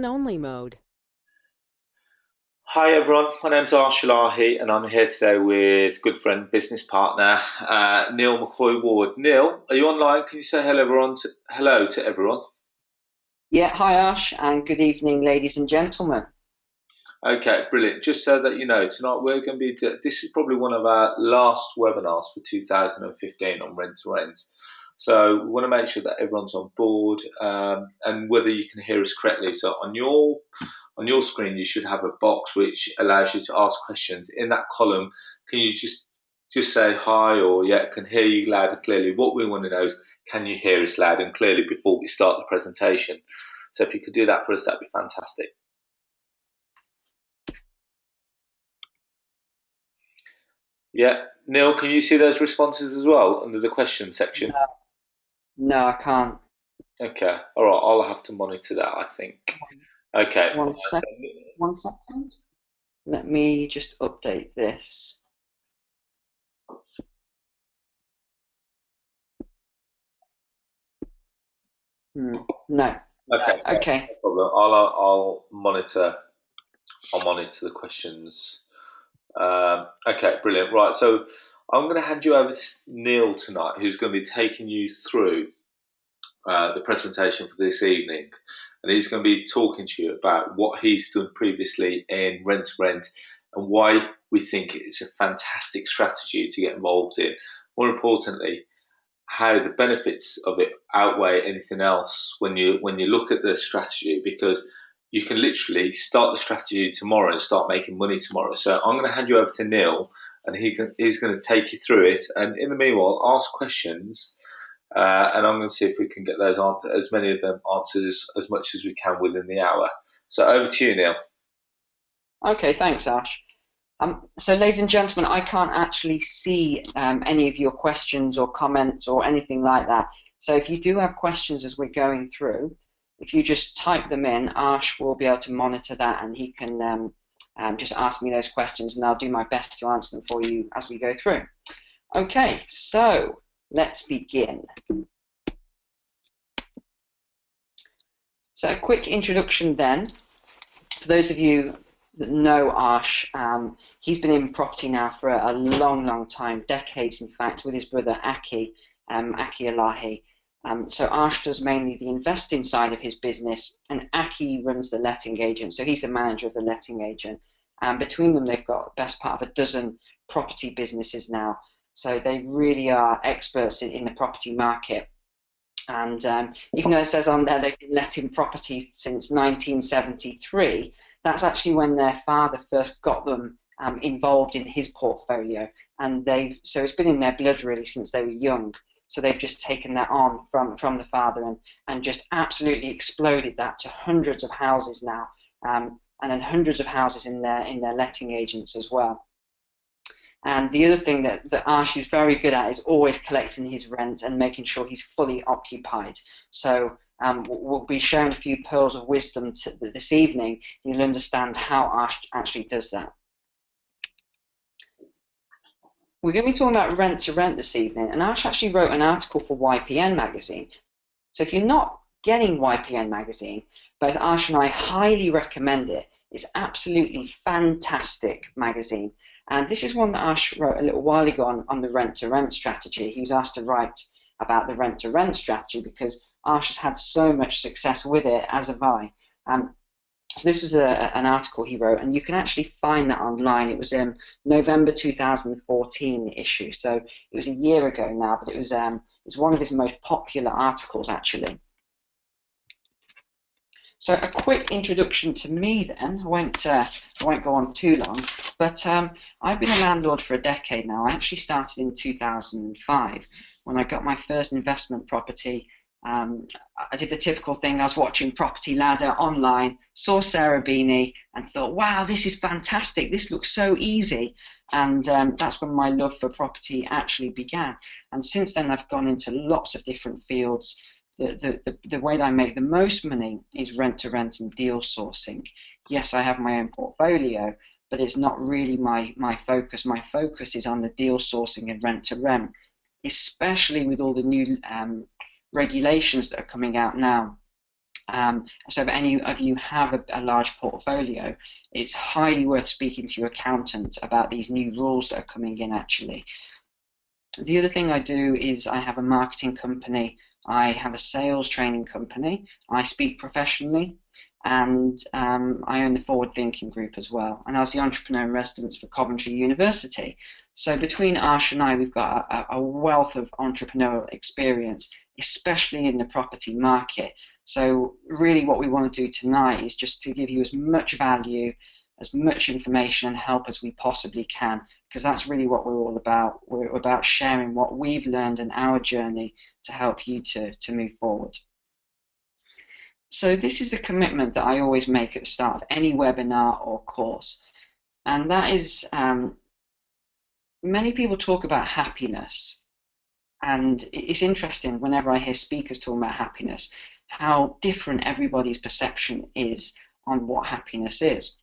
Only mode. Hi everyone, my name's Arsh Ellahi and I'm here today with good friend, business partner, Neil McCoy Ward. Neil, are you online? Can you say hello to everyone? Yeah, hi Ash, and good evening, ladies and gentlemen. Okay, brilliant. Just so that you know, tonight this is probably one of our last webinars for 2015 on rent to rent. So we want to make sure that everyone's on board and whether you can hear us correctly. So on your screen, you should have a box which allows you to ask questions. In that column, can you just say hi or yeah, can hear you loud and clearly? What we want to know is can you hear us loud and clearly before we start the presentation? So if you could do that for us, that'd be fantastic. Yeah, Neil, can you see those responses as well under the question section? No, no, I can't. Okay, all right, I'll have to monitor that, I think. Okay, One sec, fine. 1 second. Let me just update this. No. Okay, Okay. no problem. I'll monitor the questions. Okay, brilliant. Right, so I'm going to hand you over to Neil tonight, who's going to be taking you through the presentation for this evening, and he's going to be talking to you about what he's done previously in rent to rent and why we think it's a fantastic strategy to get involved in. More importantly, how the benefits of it outweigh anything else when you look at the strategy, because you can literally start the strategy tomorrow and start making money tomorrow. So I'm going to hand you over to Neil, and he's going to take you through it. And in the meanwhile, ask questions, and I'm going to see if we can get those as many of them answered as much as we can within the hour. So over to you, Neil. Okay, thanks, Ash. So, ladies and gentlemen, I can't actually see any of your questions or comments or anything like that. So, if you do have questions as we're going through, if you just type them in, Ash will be able to monitor that, and he can just ask me those questions, and I'll do my best to answer them for you as we go through. Okay, so let's begin. So, a quick introduction then. For those of you that know Arsh, he's been in property now for a long, long time, decades in fact, with his brother Aki, Aki Elahi. So Arsh does mainly the investing side of his business, and Aki runs the letting agent, so he's the manager of the letting agent. And between them, they've got the best part of a dozen property businesses now. So they really are experts in the property market. And even though it says on there they've been letting property since 1973, that's actually when their father first got them involved in his portfolio. And so it's been in their blood really since they were young. So they've just taken that on from the father and just absolutely exploded that to hundreds of houses now, and then hundreds of houses in their letting agents as well. And the other thing that Arsh is very good at is always collecting his rent and making sure he's fully occupied. So we'll be sharing a few pearls of wisdom this evening. You'll understand how Arsh actually does that. We're going to be talking about rent to rent this evening, and Arsh actually wrote an article for YPN Magazine. So if you're not getting YPN Magazine, both Arsh and I highly recommend it. It's absolutely fantastic magazine. And this is one that Arsh wrote a little while ago on the rent-to-rent strategy. He was asked to write about the rent-to-rent strategy because Arsh has had so much success with it, as have I. So this was an article he wrote, and you can actually find that online. It was in November 2014 issue, so it was a year ago now, but it was one of his most popular articles, actually. So a quick introduction to me then. I won't go on too long, but I've been a landlord for a decade now. I actually started in 2005 when I got my first investment property. I did the typical thing. I was watching Property Ladder online, saw Sarah Beanie, and thought, wow, this is fantastic. This looks so easy. And that's when my love for property actually began. And since then, I've gone into lots of different fields. The way that I make the most money is rent to rent and deal sourcing. Yes, I have my own portfolio, but it's not really my focus. My focus is on the deal sourcing and rent to rent, especially with all the new regulations that are coming out now. So if any of you have a large portfolio, it's highly worth speaking to your accountant about these new rules that are coming in actually. The other thing I do is I have a marketing company, I have a sales training company, I speak professionally, and I own the Forward Thinking Group as well. And I was the entrepreneur in residence for Coventry University. So between Arsh and I, we've got a wealth of entrepreneurial experience, especially in the property market. So really what we want to do tonight is just to give you as much value, as much information and help as we possibly can, because that's really what we're all about. We're about sharing what we've learned in our journey to help you to move forward. So this is the commitment that I always make at the start of any webinar or course, and that is many people talk about happiness, and it's interesting whenever I hear speakers talking about happiness, how different everybody's perception is on what happiness is.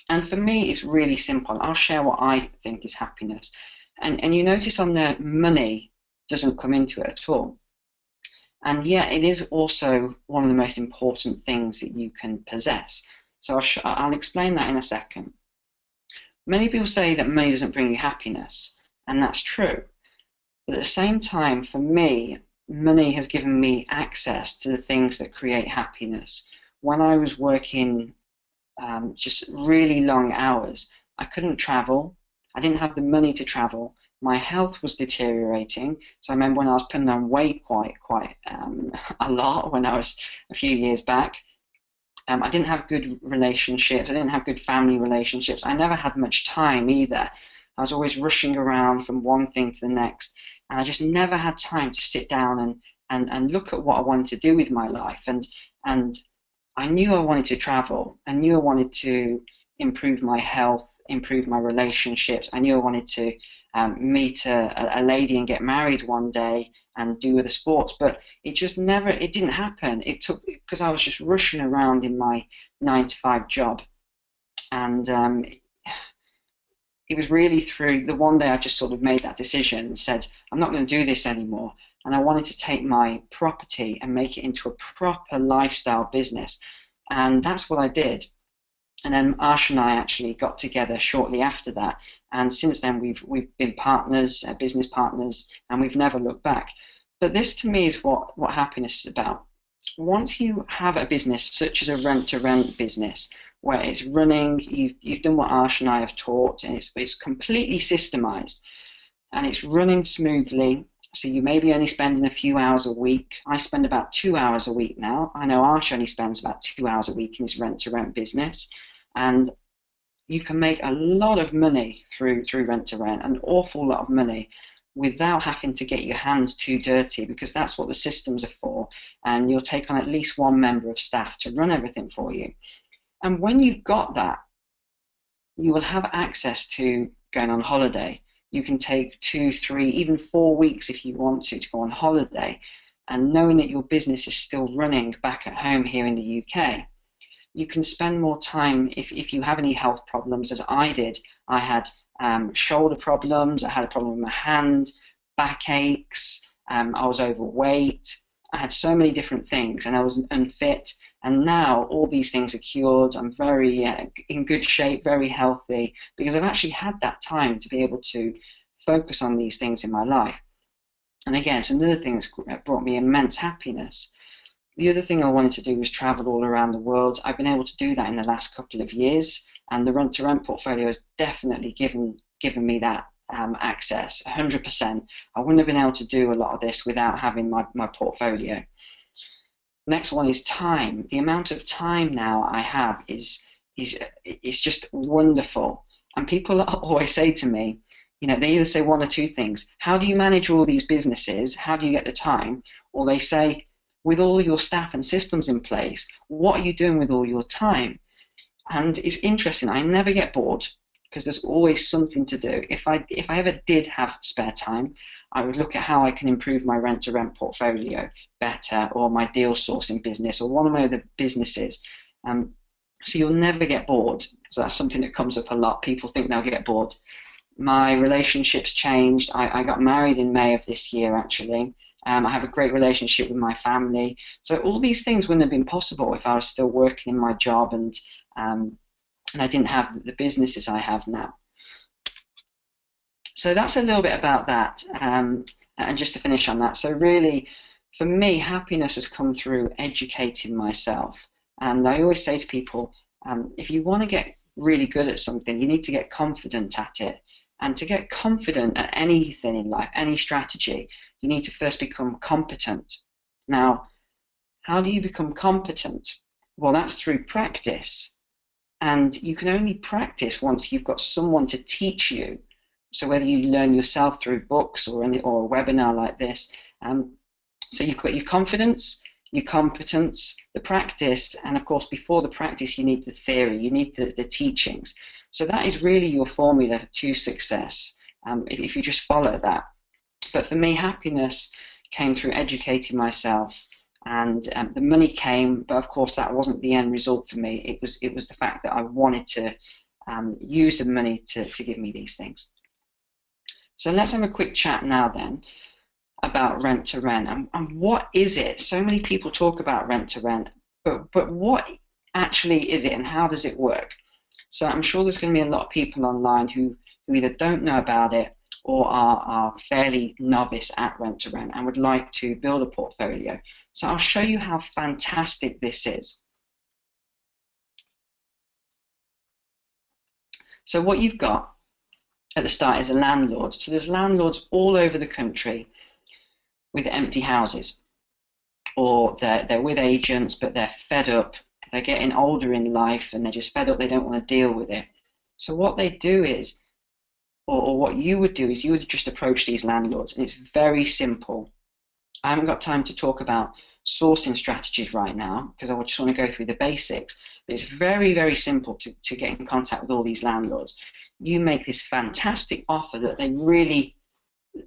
And for me, it's really simple. I'll share what I think is happiness. And you notice on there, money doesn't come into it at all. And yet it is also one of the most important things that you can possess. So I'll explain that in a second. Many people say that money doesn't bring you happiness, and that's true. But at the same time, for me, money has given me access to the things that create happiness. When I was working just really long hours, I couldn't travel. I didn't have the money to travel. My health was deteriorating. So I remember when I was putting on weight quite a lot when I was a few years back. I didn't have good relationships. I didn't have good family relationships. I never had much time either. I was always rushing around from one thing to the next, and I just never had time to sit down and look at what I wanted to do with my life. And I knew I wanted to travel. I knew I wanted to improve my health, improve my relationships. I knew I wanted to meet a lady and get married one day and do other sports, but it didn't happen. It took, because I was just rushing around in my 9-to-5 job. And it was really through the one day I just sort of made that decision and said, I'm not going to do this anymore. And I wanted to take my property and make it into a proper lifestyle business. And that's what I did. And then Arsh and I actually got together shortly after that. And since then, we've been partners, business partners, and we've never looked back. But this, to me, is what happiness is about. Once you have a business such as a rent-to-rent business, where it's running, you've done what Arsh and I have taught, and it's completely systemized, and it's running smoothly. So you may be only spending a few hours a week. I spend about 2 hours a week now. I know Arsh only spends about 2 hours a week in his rent-to-rent business. And you can make a lot of money through rent-to-rent, an awful lot of money, without having to get your hands too dirty, because that's what the systems are for. And you'll take on at least one member of staff to run everything for you. And when you've got that, you will have access to going on holiday. You can take 2, 3, even 4 weeks if you want to go on holiday, and knowing that your business is still running back at home here in the UK. You can spend more time if you have any health problems, as I did. I had shoulder problems, I had a problem with my hand, backaches, I was overweight, I had so many different things, and I was unfit. And now all these things are cured. I'm very in good shape, very healthy, because I've actually had that time to be able to focus on these things in my life. And again, it's another thing that's brought me immense happiness. The other thing I wanted to do was travel all around the world. I've been able to do that in the last couple of years, and the rent-to-rent portfolio has definitely given me that access, 100%. I wouldn't have been able to do a lot of this without having my portfolio. Next one is time. The amount of time now I have is just wonderful. And people always say to me, they either say one or two things. How do you manage all these businesses? How do you get the time? Or they say, with all your staff and systems in place, what are you doing with all your time? And it's interesting. I never get bored, because there's always something to do. If I ever did have spare time, I would look at how I can improve my rent-to-rent portfolio better, or my deal sourcing business, or one of my other businesses. So you'll never get bored. So that's something that comes up a lot. People think they'll get bored. My relationships changed. I got married in May of this year, actually. I have a great relationship with my family. So all these things wouldn't have been possible if I was still working in my job and I didn't have the businesses I have now. So that's a little bit about that. And just to finish on that, so really, for me, happiness has come through educating myself. And I always say to people, if you want to get really good at something, you need to get confident at it. And to get confident at anything in life, any strategy, you need to first become competent. Now, how do you become competent? Well, that's through practice. And you can only practice once you've got someone to teach you. So whether you learn yourself through books or a webinar like this, so you've got your confidence, your competence, the practice, and of course before the practice you need the theory, you need the teachings. So that is really your formula to success, if you just follow that. But for me, happiness came through educating myself, and the money came, but of course that wasn't the end result for me. It was the fact that I wanted to use the money to give me these things. So let's have a quick chat now then about rent to rent, and what is it? So many people talk about rent to rent, but what actually is it, and how does it work? So I'm sure there's going to be a lot of people online who either don't know about it or are fairly novice at rent to rent and would like to build a portfolio. So I'll show you how fantastic this is. So what you've got at the start is a landlord. So there's landlords all over the country with empty houses, or they're with agents but they're fed up, they're getting older in life and they're just fed up, they don't want to deal with it. So what they do is, or what you would do is, you would just approach these landlords, and it's very simple. I haven't got time to talk about sourcing strategies right now because I just want to go through the basics, but it's very, very simple to get in contact with all these landlords. You make this fantastic offer that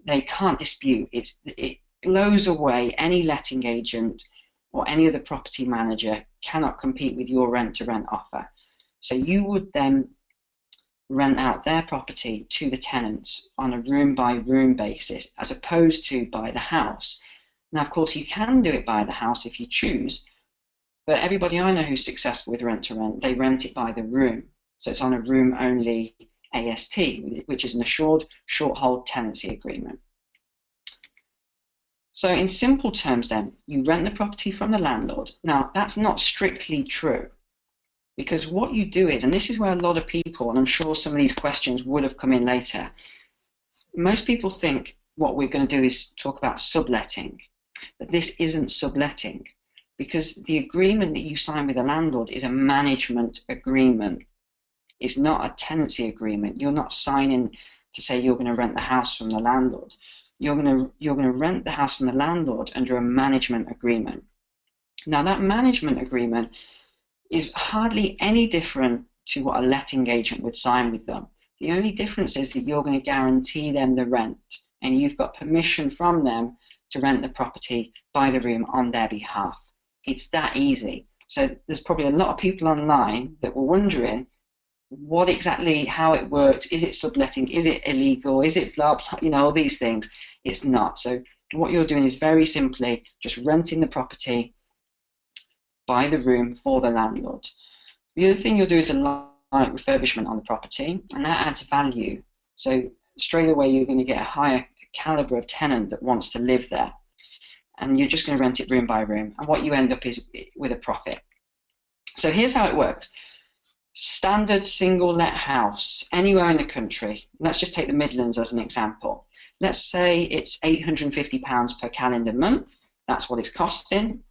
they can't dispute. It blows away any letting agent or any other property manager cannot compete with your rent-to-rent offer. So you would then rent out their property to the tenants on a room-by-room basis, as opposed to by the house. Now, of course, you can do it by the house if you choose, but everybody I know who's successful with rent-to-rent, they rent it by the room. So it's on a room-only AST, which is an assured short-hold tenancy agreement. So in simple terms then, you rent the property from the landlord. Now, that's not strictly true, because what you do is, and this is where a lot of people, and I'm sure some of these questions would have come in later, most people think what we're going to do is talk about subletting, but this isn't subletting, because the agreement that you sign with the landlord is a management agreement. It's not a tenancy agreement. You're not signing to say you're going to rent the house from the landlord. You're going to rent the house from the landlord under a management agreement. Now, that management agreement is hardly any different to what a letting agent would sign with them. The only difference is that you're going to guarantee them the rent, and you've got permission from them to rent the property by the room on their behalf. It's that easy. So there's probably a lot of people online that were wondering what exactly, how it worked. Is it subletting? Is it illegal? Is it blah, blah, all these things? It's not. So what you're doing is very simply just renting the property by the room for the landlord. The other thing you'll do is a light refurbishment on the property, and that adds value. So straight away you're going to get a higher caliber of tenant that wants to live there, and you're just going to rent it room by room, and what you end up is with a profit. So here's how it works. Standard single let house anywhere in the country. Let's just take the Midlands as an example. Let's say it's £850 per calendar month. That's what it's costing.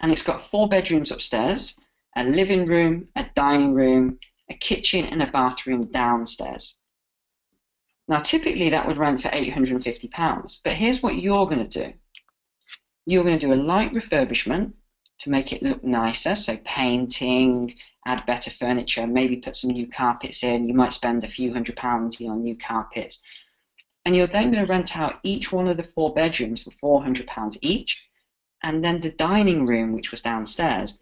And it's got 4 bedrooms upstairs, a living room, a dining room, a kitchen and a bathroom downstairs. Now typically that would rent for £850, but here's what you're going to do. You're going to do a light refurbishment to make it look nicer, so painting, add better furniture, maybe put some new carpets in. You might spend a few £100 on new carpets. And you're then going to rent out each one of the 4 bedrooms for £400 each. And then the dining room, which was downstairs,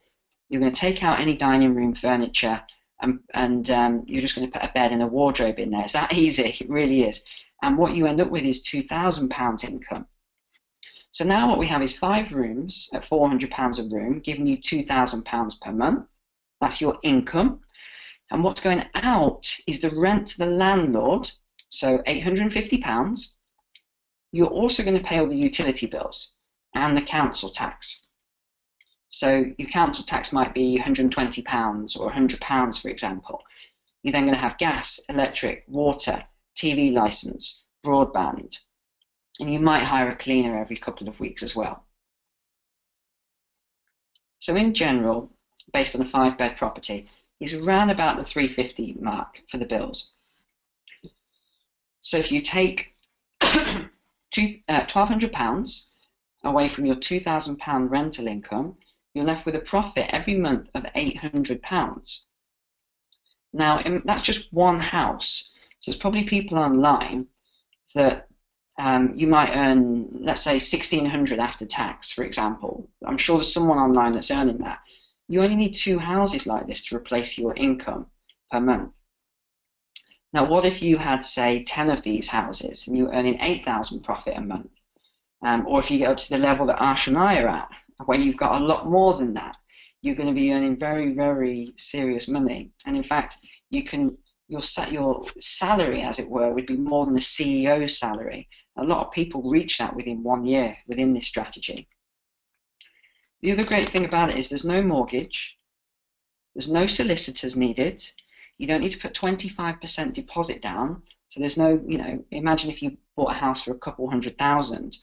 you're going to take out any dining room furniture and you're just going to put a bed and a wardrobe in there. It's that easy, it really is. And what you end up with is £2,000 income. So now what we have is 5 rooms at £400 a room, giving you £2,000 per month. That's your income. And what's going out is the rent to the landlord, so £850. You're also going to pay all the utility bills and the council tax. So your council tax might be £120 or £100, for example. You're then going to have gas, electric, water, TV license, broadband, and you might hire a cleaner every couple of weeks as well. So in general, based on a 5-bed property, is around about the £350 mark for the bills. So if you take £1,200 away from your £2,000 rental income, you're left with a profit every month of £800. Now, that's just one house. So there's probably people online that you might earn, let's say, £1,600 after tax, for example. I'm sure there's someone online that's earning that. You only need 2 houses like this to replace your income per month. Now, what if you had, say, 10 of these houses and you're earning £8,000 profit a month? Or if you get up to the level that Arsh and I are at, where you've got a lot more than that, you're going to be earning very, very serious money. And in fact, your salary, as it were, would be more than a CEO's salary. A lot of people reach that within 1 year within this strategy. The other great thing about it is there's no mortgage, there's no solicitors needed, you don't need to put 25% deposit down, so there's no, imagine if you bought a house for a couple £100,000,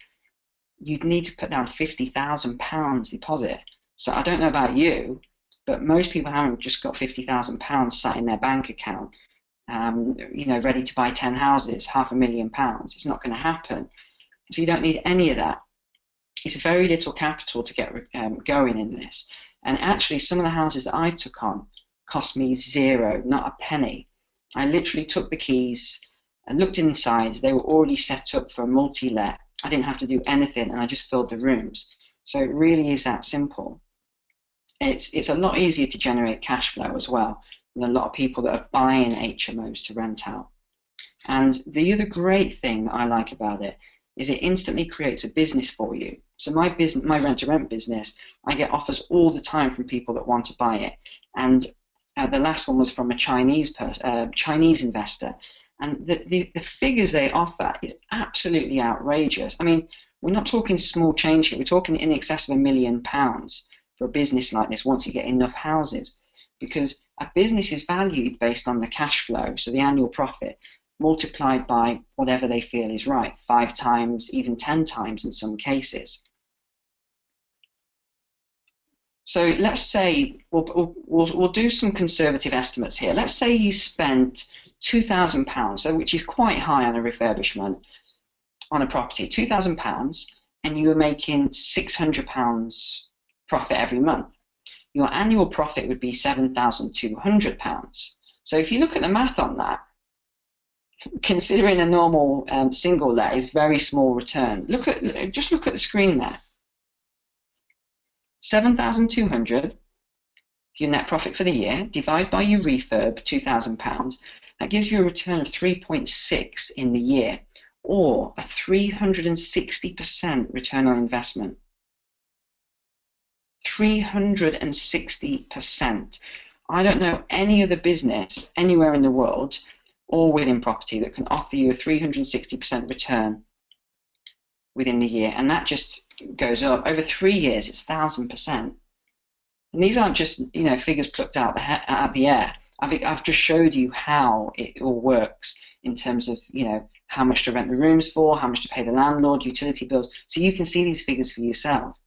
you'd need to put down £50,000 deposit. So I don't know about you, but most people haven't just got £50,000 sat in their bank account, ready to buy 10 houses, £500,000. It's not going to happen. So you don't need any of that. It's very little capital to get going in this. And actually, some of the houses that I took on cost me 0, not a penny. I literally took the keys and looked inside. They were already set up for a multi-let. I didn't have to do anything, and I just filled the rooms. So it really is that simple. It's a lot easier to generate cash flow as well than a lot of people that are buying HMOs to rent out. And the other great thing that I like about it is it instantly creates a business for you. So my rent-to-rent business, I get offers all the time from people that want to buy it. And the last one was from a Chinese investor. And the figures they offer is absolutely outrageous. I mean, we're not talking small change here. We're talking in excess of £1 million for a business like this once you get enough houses. Because a business is valued based on the cash flow, so the annual profit, multiplied by whatever they feel is right, 5 times, even 10 times in some cases. So let's say we'll do some conservative estimates here. Let's say you spent £2,000, so which is quite high on a refurbishment on a property, £2,000, and you were making £600 profit every month. Your annual profit would be £7,200. So if you look at the math on that, considering a normal single let is very small return. Just look at the screen there. 7,200, your net profit for the year, divide by your refurb, £2,000, that gives you a return of 3.6 in the year, or a 360% return on investment. 360%. I don't know any other business anywhere in the world or within property that can offer you a 360% return within the year, and that just goes up. Over 3 years, it's 1,000%. And these aren't just figures plucked out the air. I've just showed you how it all works in terms of how much to rent the rooms for, how much to pay the landlord, utility bills. So you can see these figures for yourself.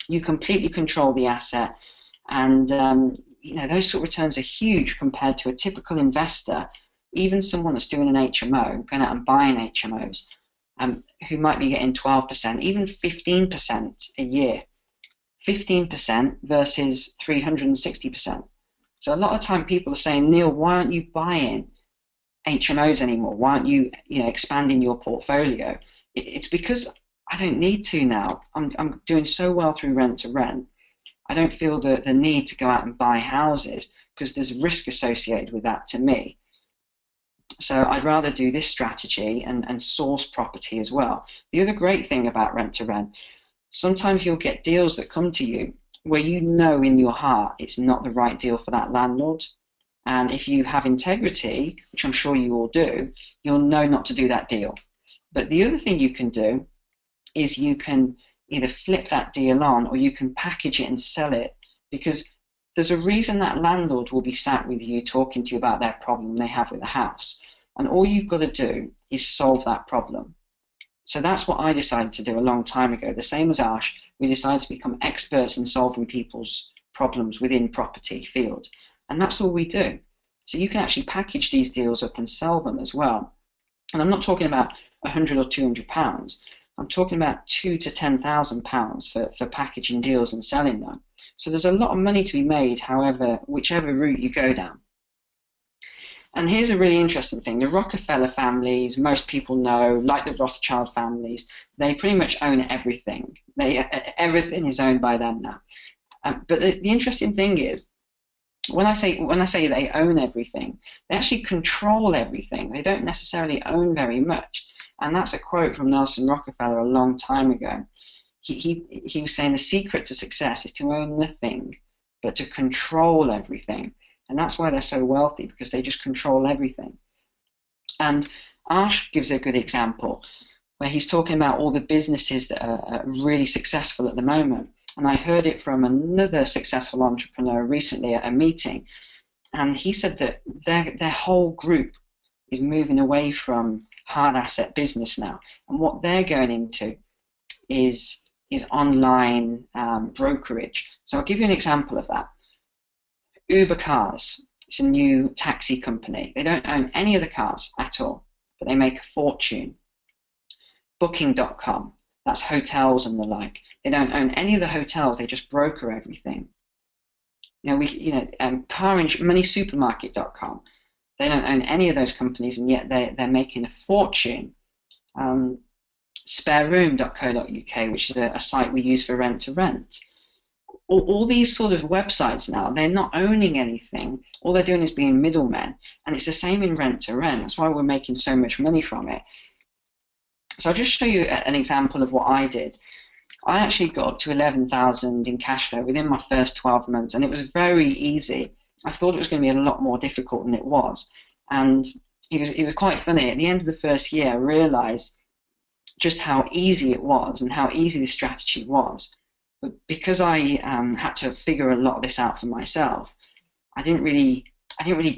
You completely control the asset, and those sort of returns are huge compared to a typical investor, even someone that's doing an HMO, going out and buying HMOs, who might be getting 12%, even 15% a year. 15% versus 360%. So a lot of time people are saying, Neil, why aren't you buying HMOs anymore? Why aren't you, expanding your portfolio? It's because I don't need to now. I'm doing so well through rent to rent. I don't feel the need to go out and buy houses because there's risk associated with that to me. So I'd rather do this strategy and source property as well. The other great thing about rent to rent, sometimes you'll get deals that come to you where you know in your heart it's not the right deal for that landlord. And if you have integrity, which I'm sure you all do, you'll know not to do that deal. But the other thing you can do is you can either flip that deal on or you can package it and sell it, because there's a reason that landlord will be sat with you talking to you about their problem they have with the house. And all you've got to do is solve that problem. So that's what I decided to do a long time ago. The same as Arsh, we decided to become experts in solving people's problems within property field. And that's all we do. So you can actually package these deals up and sell them as well. And I'm not talking about £100 or £200. I'm talking about £2,000 to £10,000 for packaging deals and selling them. So there's a lot of money to be made, whichever route you go down. And here's a really interesting thing. The Rockefeller families, most people know, like the Rothschild families, they pretty much own everything. Everything is owned by them now. But the interesting thing is, when I say they own everything, they actually control everything. They don't necessarily own very much. And that's a quote from Nelson Rockefeller a long time ago. He was saying the secret to success is to own nothing, but to control everything. And that's why they're so wealthy, because they just control everything. And Arsh gives a good example where he's talking about all the businesses that are really successful at the moment. And I heard it from another successful entrepreneur recently at a meeting. And he said that their whole group is moving away from hard asset business now. And what they're going into is online brokerage. So I'll give you an example of that. Uber Cars, it's a new taxi company. They don't own any of the cars at all, but they make a fortune. Booking.com, that's hotels and the like. They don't own any of the hotels, they just broker everything. Moneysupermarket.com, they don't own any of those companies, and yet they're making a fortune. Spareroom.co.uk, which is a site we use for rent to rent. All these sort of websites now, they're not owning anything. All they're doing is being middlemen. And it's the same in rent to rent. That's why we're making so much money from it. So I'll just show you an example of what I did. I actually got up to 11,000 in cash flow within my first 12 months, and it was very easy. I thought it was going to be a lot more difficult than it was. And it was quite funny. At the end of the first year, I realized just how easy it was and how easy the strategy was. But because I had to figure a lot of this out for myself, I didn't really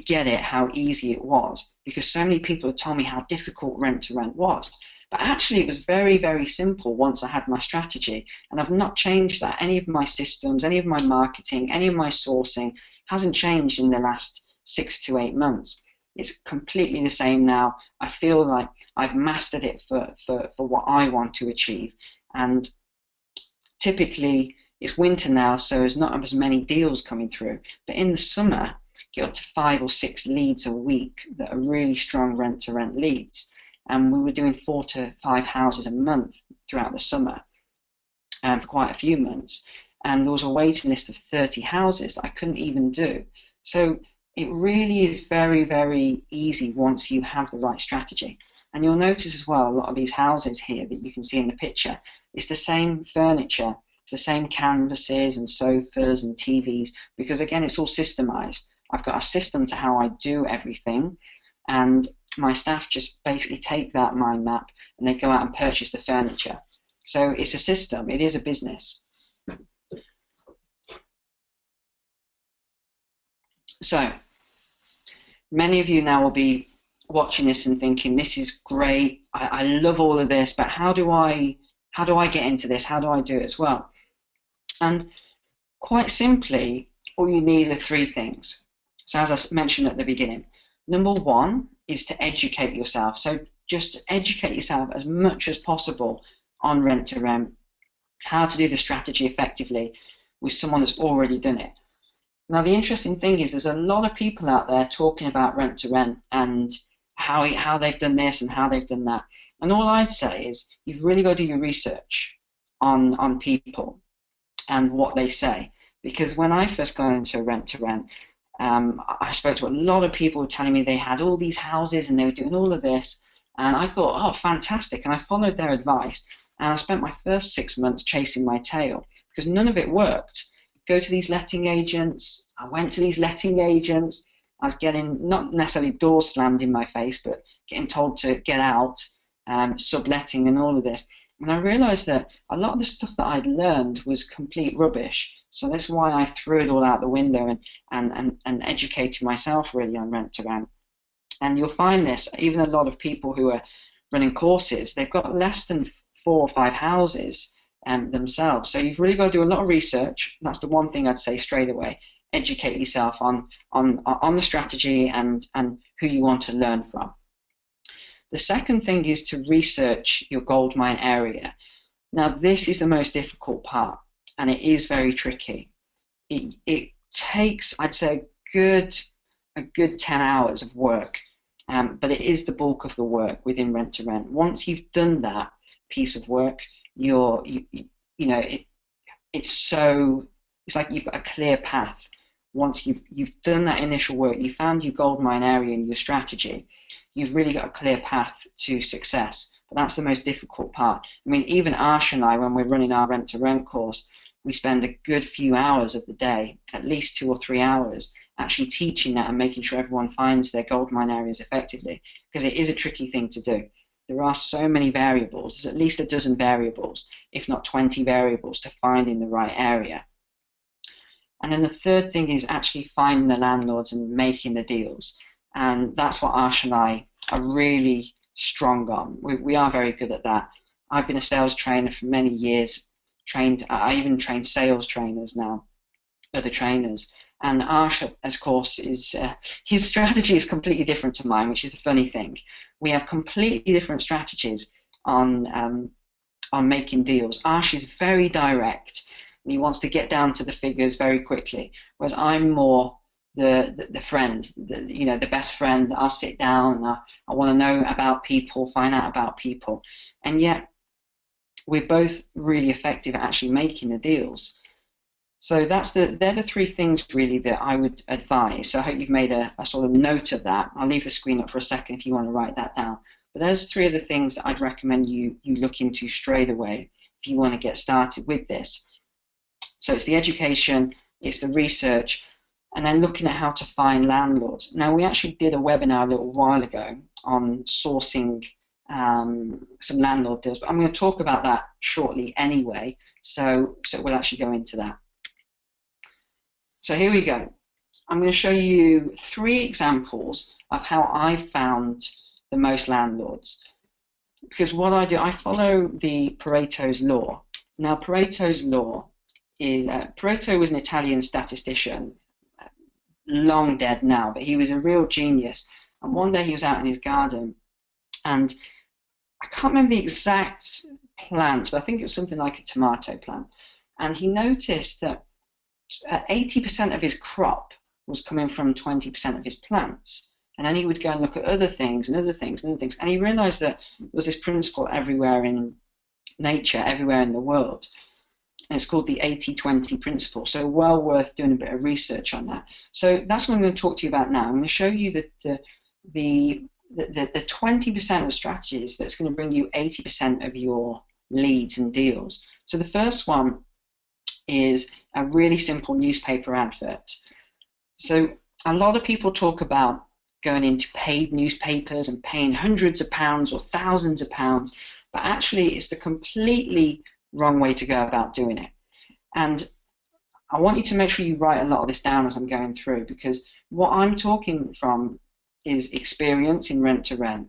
get it how easy it was, because so many people had told me how difficult rent to rent was. But actually it was very, very simple once I had my strategy, and I've not changed that. Any of my systems, any of my marketing, any of my sourcing hasn't changed in the last 6 to 8 months. It's completely the same now. I feel like I've mastered it for what I want to achieve. And typically it's winter now, so there's not as many deals coming through. But in the summer, get up to 5 or 6 leads a week that are really strong rent-to-rent leads. And we were doing 4 to 5 houses a month throughout the summer, and for quite a few months. And there was a waiting list of 30 houses that I couldn't even do. So it really is very, very easy once you have the right strategy. And you'll notice as well, a lot of these houses here that you can see in the picture, it's the same furniture, it's the same canvases and sofas and TVs, because again, it's all systemized. I've got a system to how I do everything, and my staff just basically take that mind map and they go out and purchase the furniture. So it's a system, it is a business. So many of you now will be watching this and thinking, this is great, I love all of this, but how do I get into this? How do I do it as well? And quite simply, all you need are 3 things. So as I mentioned at the beginning, number 1 is to educate yourself. So just educate yourself as much as possible on rent to rent, how to do the strategy effectively with someone that's already done it. Now the interesting thing is there's a lot of people out there talking about rent to rent and how they've done this and how they've done that. And all I'd say is you've really got to do your research on people and what they say. Because when I first got into rent to rent, I spoke to a lot of people telling me they had all these houses and they were doing all of this. And I thought, oh, fantastic. And I followed their advice. And I spent my first 6 months chasing my tail because none of it worked. Go to these letting agents. I went to these letting agents. I was getting not necessarily doors slammed in my face, but getting told to get out, subletting and all of this. And I realized that a lot of the stuff that I'd learned was complete rubbish. So that's why I threw it all out the window and educated myself really on rent to rent. And you'll find this, even a lot of people who are running courses, they've got less than 4 or 5 houses themselves. So you've really got to do a lot of research. That's the one thing I'd say straight away. Educate yourself on the strategy and who you want to learn from. The second thing is to research your goldmine area. Now, this is the most difficult part, and it is very tricky. It takes, I'd say, a good 10 hours of work, but it is the bulk of the work within rent to rent. Once you've done that piece of work, it's like you've got a clear path. Once you've done that initial work, you found your goldmine area and your strategy, you've really got a clear path to success. But that's the most difficult part. I mean, even Arsh and I, when we're running our rent-to-rent course, we spend a good few hours of the day, at least 2 or 3 hours, actually teaching that and making sure everyone finds their goldmine areas effectively, because it is a tricky thing to do. There are so many variables. There's at least a dozen variables, if not 20 variables, to find in the right area. And then the third thing is actually finding the landlords and making the deals. And that's what Arsh and I are really strong on. We are very good at that. I've been a sales trainer for many years. I even train sales trainers now, other trainers. And Arsh, of course, his strategy is completely different to mine, which is the funny thing. We have completely different strategies on making deals. Arsh is very direct. And he wants to get down to the figures very quickly, whereas I'm more the friend, the best friend. I'll sit down and I want to know about people, find out about people, and yet we're both really effective at actually making the deals. So they're the 3 things really that I would advise. So I hope you've made a sort of note of that. I'll leave the screen up for a second if you want to write that down. But there's 3 of the things that I'd recommend you look into straight away if you want to get started with this. So it's the education, it's the research, and then looking at how to find landlords. Now, we actually did a webinar a little while ago on sourcing some landlord deals, but I'm going to talk about that shortly anyway, so we'll actually go into that. So here we go. I'm going to show you 3 examples of how I found the most landlords. Because what I do, I follow the Paretos Law. Now, Paretos Law is, Pareto was an Italian statistician, long dead now, but he was a real genius. And one day he was out in his garden, and I can't remember the exact plant, but I think it was something like a tomato plant. And he noticed that 80% of his crop was coming from 20% of his plants. And then he would go and look at other things and other things and other things. And he realized that there was this principle everywhere in nature, everywhere in the world. And it's called the 80-20 principle. So well worth doing a bit of research on that. So that's what I'm going to talk to you about now. I'm going to show you the 20% of strategies that's going to bring you 80% of your leads and deals. So the first one is a really simple newspaper advert. So a lot of people talk about going into paid newspapers and paying hundreds of pounds or thousands of pounds, but actually it's the completely wrong way to go about doing it. And I want you to make sure you write a lot of this down as I'm going through, because what I'm talking from is experience in rent to rent.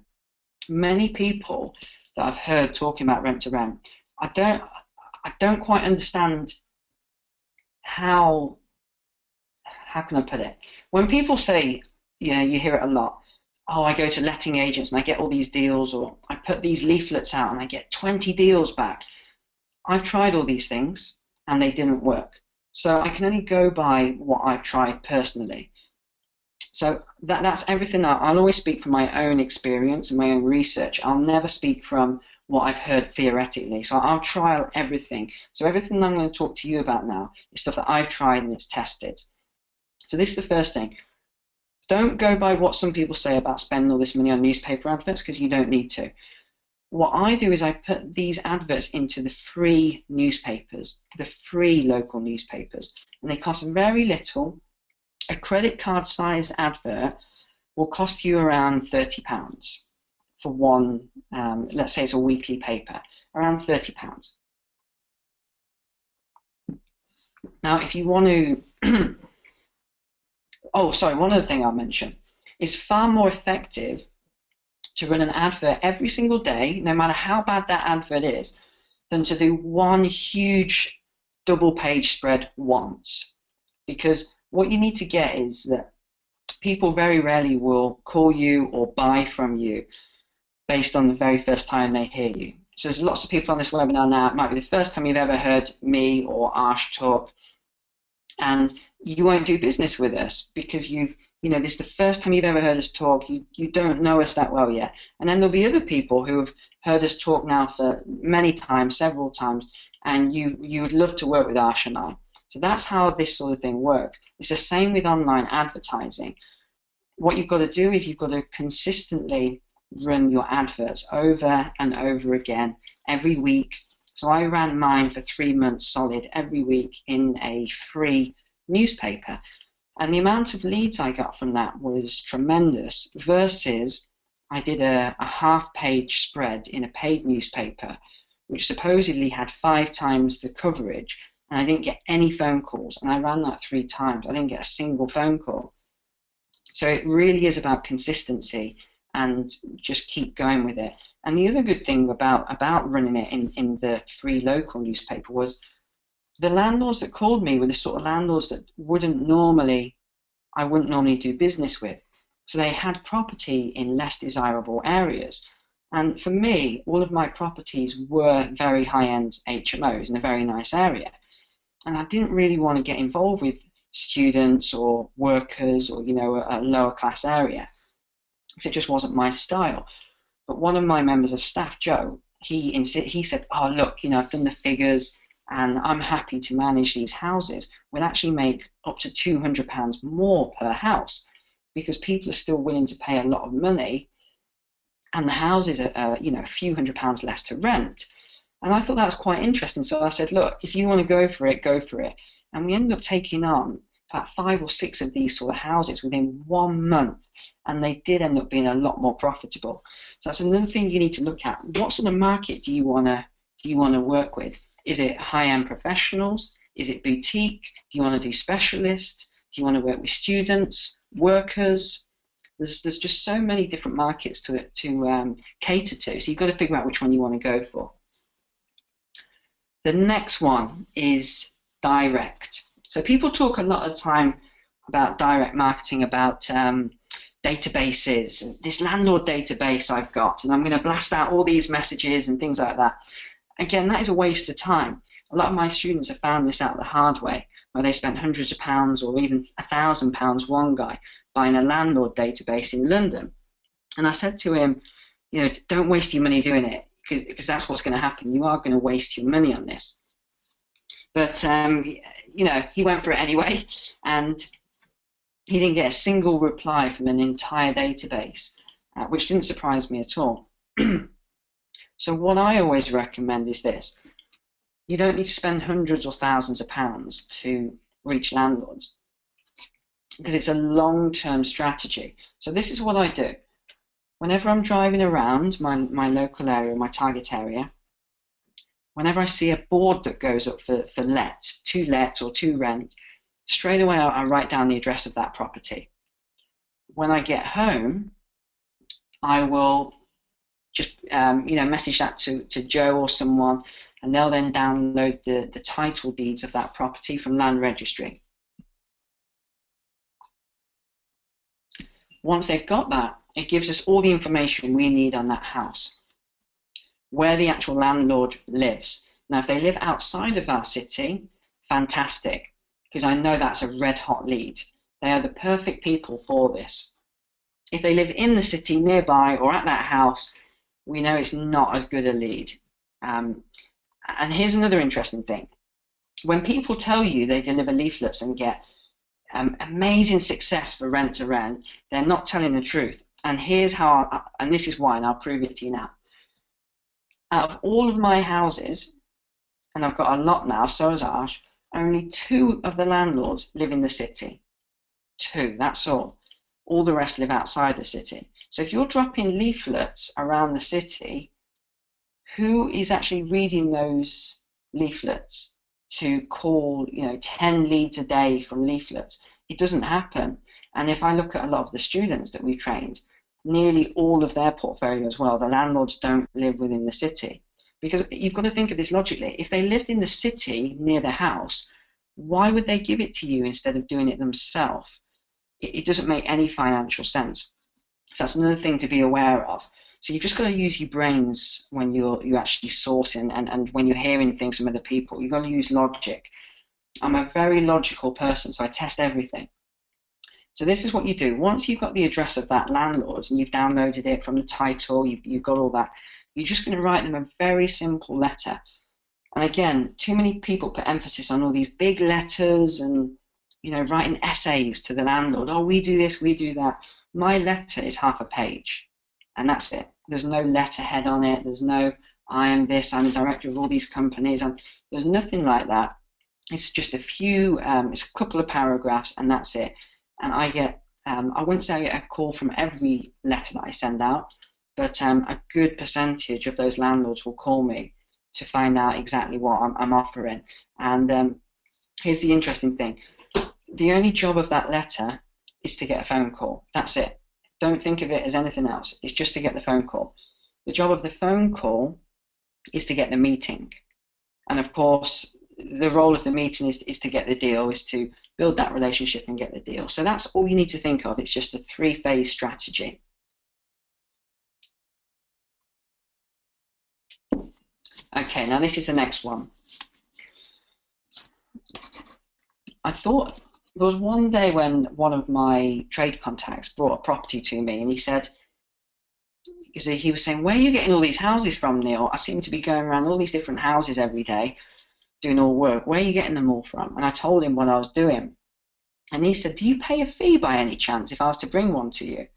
Many people that I've heard talking about rent to rent, I don't quite understand how can I put it? When people say, you hear it a lot, oh, I go to letting agents and I get all these deals, or I put these leaflets out and I get 20 deals back. I've tried all these things and they didn't work. So I can only go by what I've tried personally. So that's everything. I'll always speak from my own experience and my own research. I'll never speak from what I've heard theoretically. So I'll trial everything. So everything I'm going to talk to you about now is stuff that I've tried and it's tested. So this is the first thing. Don't go by what some people say about spending all this money on newspaper adverts, because you don't need to. What I do is I put these adverts into the free newspapers, the free local newspapers, and they cost very little. A credit card sized advert will cost you around £30 for one, let's say it's a weekly paper, around £30. Now, if you want to, oh, sorry, one other thing I'll mention. It's far more effective to run an advert every single day, no matter how bad that advert is, than to do one huge double page spread once. Because what you need to get is that people very rarely will call you or buy from you based on the very first time they hear you. So there's lots of people on this webinar now. It might be the first time you've ever heard me or Arsh talk, and you won't do business with us because this is the first time you've ever heard us talk. You don't know us that well yet. And then there'll be other people who have heard us talk now for many times, several times, and you would love to work with Arsh and I. So that's how this sort of thing works. It's the same with online advertising. What you've got to do is you've got to consistently run your adverts over and over again every week. So I ran mine for 3 months solid every week in a free newspaper. And the amount of leads I got from that was tremendous, versus I did a half-page spread in a paid newspaper, which supposedly had 5 times the coverage, and I didn't get any phone calls. And I ran that 3 times. I didn't get a single phone call. So it really is about consistency and just keep going with it. And the other good thing about running it in the free local newspaper was the landlords that called me were the sort of landlords that I wouldn't normally do business with. So they had property in less desirable areas. And for me, all of my properties were very high-end HMOs in a very nice area. And I didn't really want to get involved with students or workers or, a lower class area, because it just wasn't my style. But one of my members of staff, Joe, he said, oh, look, I've done the figures and I'm happy to manage these houses. We'll actually make up to £200 more per house, because people are still willing to pay a lot of money, and the houses are, a few £100s less to rent. And I thought that was quite interesting. So I said, look, if you want to go for it, go for it. And we ended up taking on about 5 or 6 of these sort of houses within 1 month, and they did end up being a lot more profitable. So that's another thing you need to look at. What sort of market do you want to work with? Is it high-end professionals? Is it boutique? Do you want to do specialists? Do you want to work with students, workers? There's just so many different markets to cater to. So you've got to figure out which one you want to go for. The next one is direct. So people talk a lot of the time about direct marketing, about databases, this landlord database I've got, and I'm going to blast out all these messages and things like that. Again, that is a waste of time. A lot of my students have found this out the hard way, where they spent hundreds of pounds or even £1,000, one guy, buying a landlord database in London. And I said to him, don't waste your money doing it, because that's what's going to happen. You are going to waste your money on this. But, he went for it anyway, and he didn't get a single reply from an entire database, which didn't surprise me at all. So what I always recommend is this. You don't need to spend hundreds or thousands of pounds to reach landlords, because it's a long-term strategy. So this is what I do. Whenever I'm driving around my local area, my target area, whenever I see a board that goes up for let, to let or to rent, straight away I write down the address of that property. When I get home, I will just message that to Joe or someone, and they'll then download the title deeds of that property from Land Registry. Once they've got that, it gives us all the information we need on that house, where the actual landlord lives. Now, if they live outside of our city, fantastic, because I know that's a red-hot lead. They are the perfect people for this. If they live in the city nearby or at that house, we know it's not as good a lead. And here's another interesting thing. When people tell you they deliver leaflets and get amazing success for rent to rent, they're not telling the truth. And here's how, and this is why, and I'll prove it to you now. Out of all of my houses, and I've got a lot now, so has Arsh, only 2 of the landlords live in the city. 2, that's all. All the rest live outside the city. So if you're dropping leaflets around the city, who is actually reading those leaflets to call, 10 leads a day from leaflets? It doesn't happen. And if I look at a lot of the students that we've trained, nearly all of their portfolio as well, the landlords don't live within the city. Because you've got to think of this logically. If they lived in the city near their house, why would they give it to you instead of doing it themselves? It doesn't make any financial sense. So that's another thing to be aware of. So you've just got to use your brains when you're actually sourcing and when you're hearing things from other people. You've got to use logic. I'm a very logical person, so I test everything. So this is what you do. Once you've got the address of that landlord and you've downloaded it from the title, you've got all that, you're just going to write them a very simple letter. And again, too many people put emphasis on all these big letters and writing essays to the landlord. Oh, we do this, we do that. My letter is half a page, and that's it. There's no letterhead on it. There's no, I am this, I'm the director of all these companies. There's nothing like that. It's just a few, it's a couple of paragraphs, and that's it. And I get, I wouldn't say I get a call from every letter that I send out, but a good percentage of those landlords will call me to find out exactly what I'm offering. And here's the interesting thing. The only job of that letter is to get a phone call. That's it. Don't think of it as anything else. It's just to get the phone call. The job of the phone call is to get the meeting. And of course, the role of the meeting is to get the deal, is to build that relationship and get the deal. So that's all you need to think of. It's just a 3-phase strategy. Okay, now this is the next one. I thought there was one day when one of my trade contacts brought a property to me, and he said, because he was saying, where are you getting all these houses from, Neil? I seem to be going around all these different houses every day doing all work. Where are you getting them all from? And I told him what I was doing. And he said, do you pay a fee by any chance if I was to bring one to you?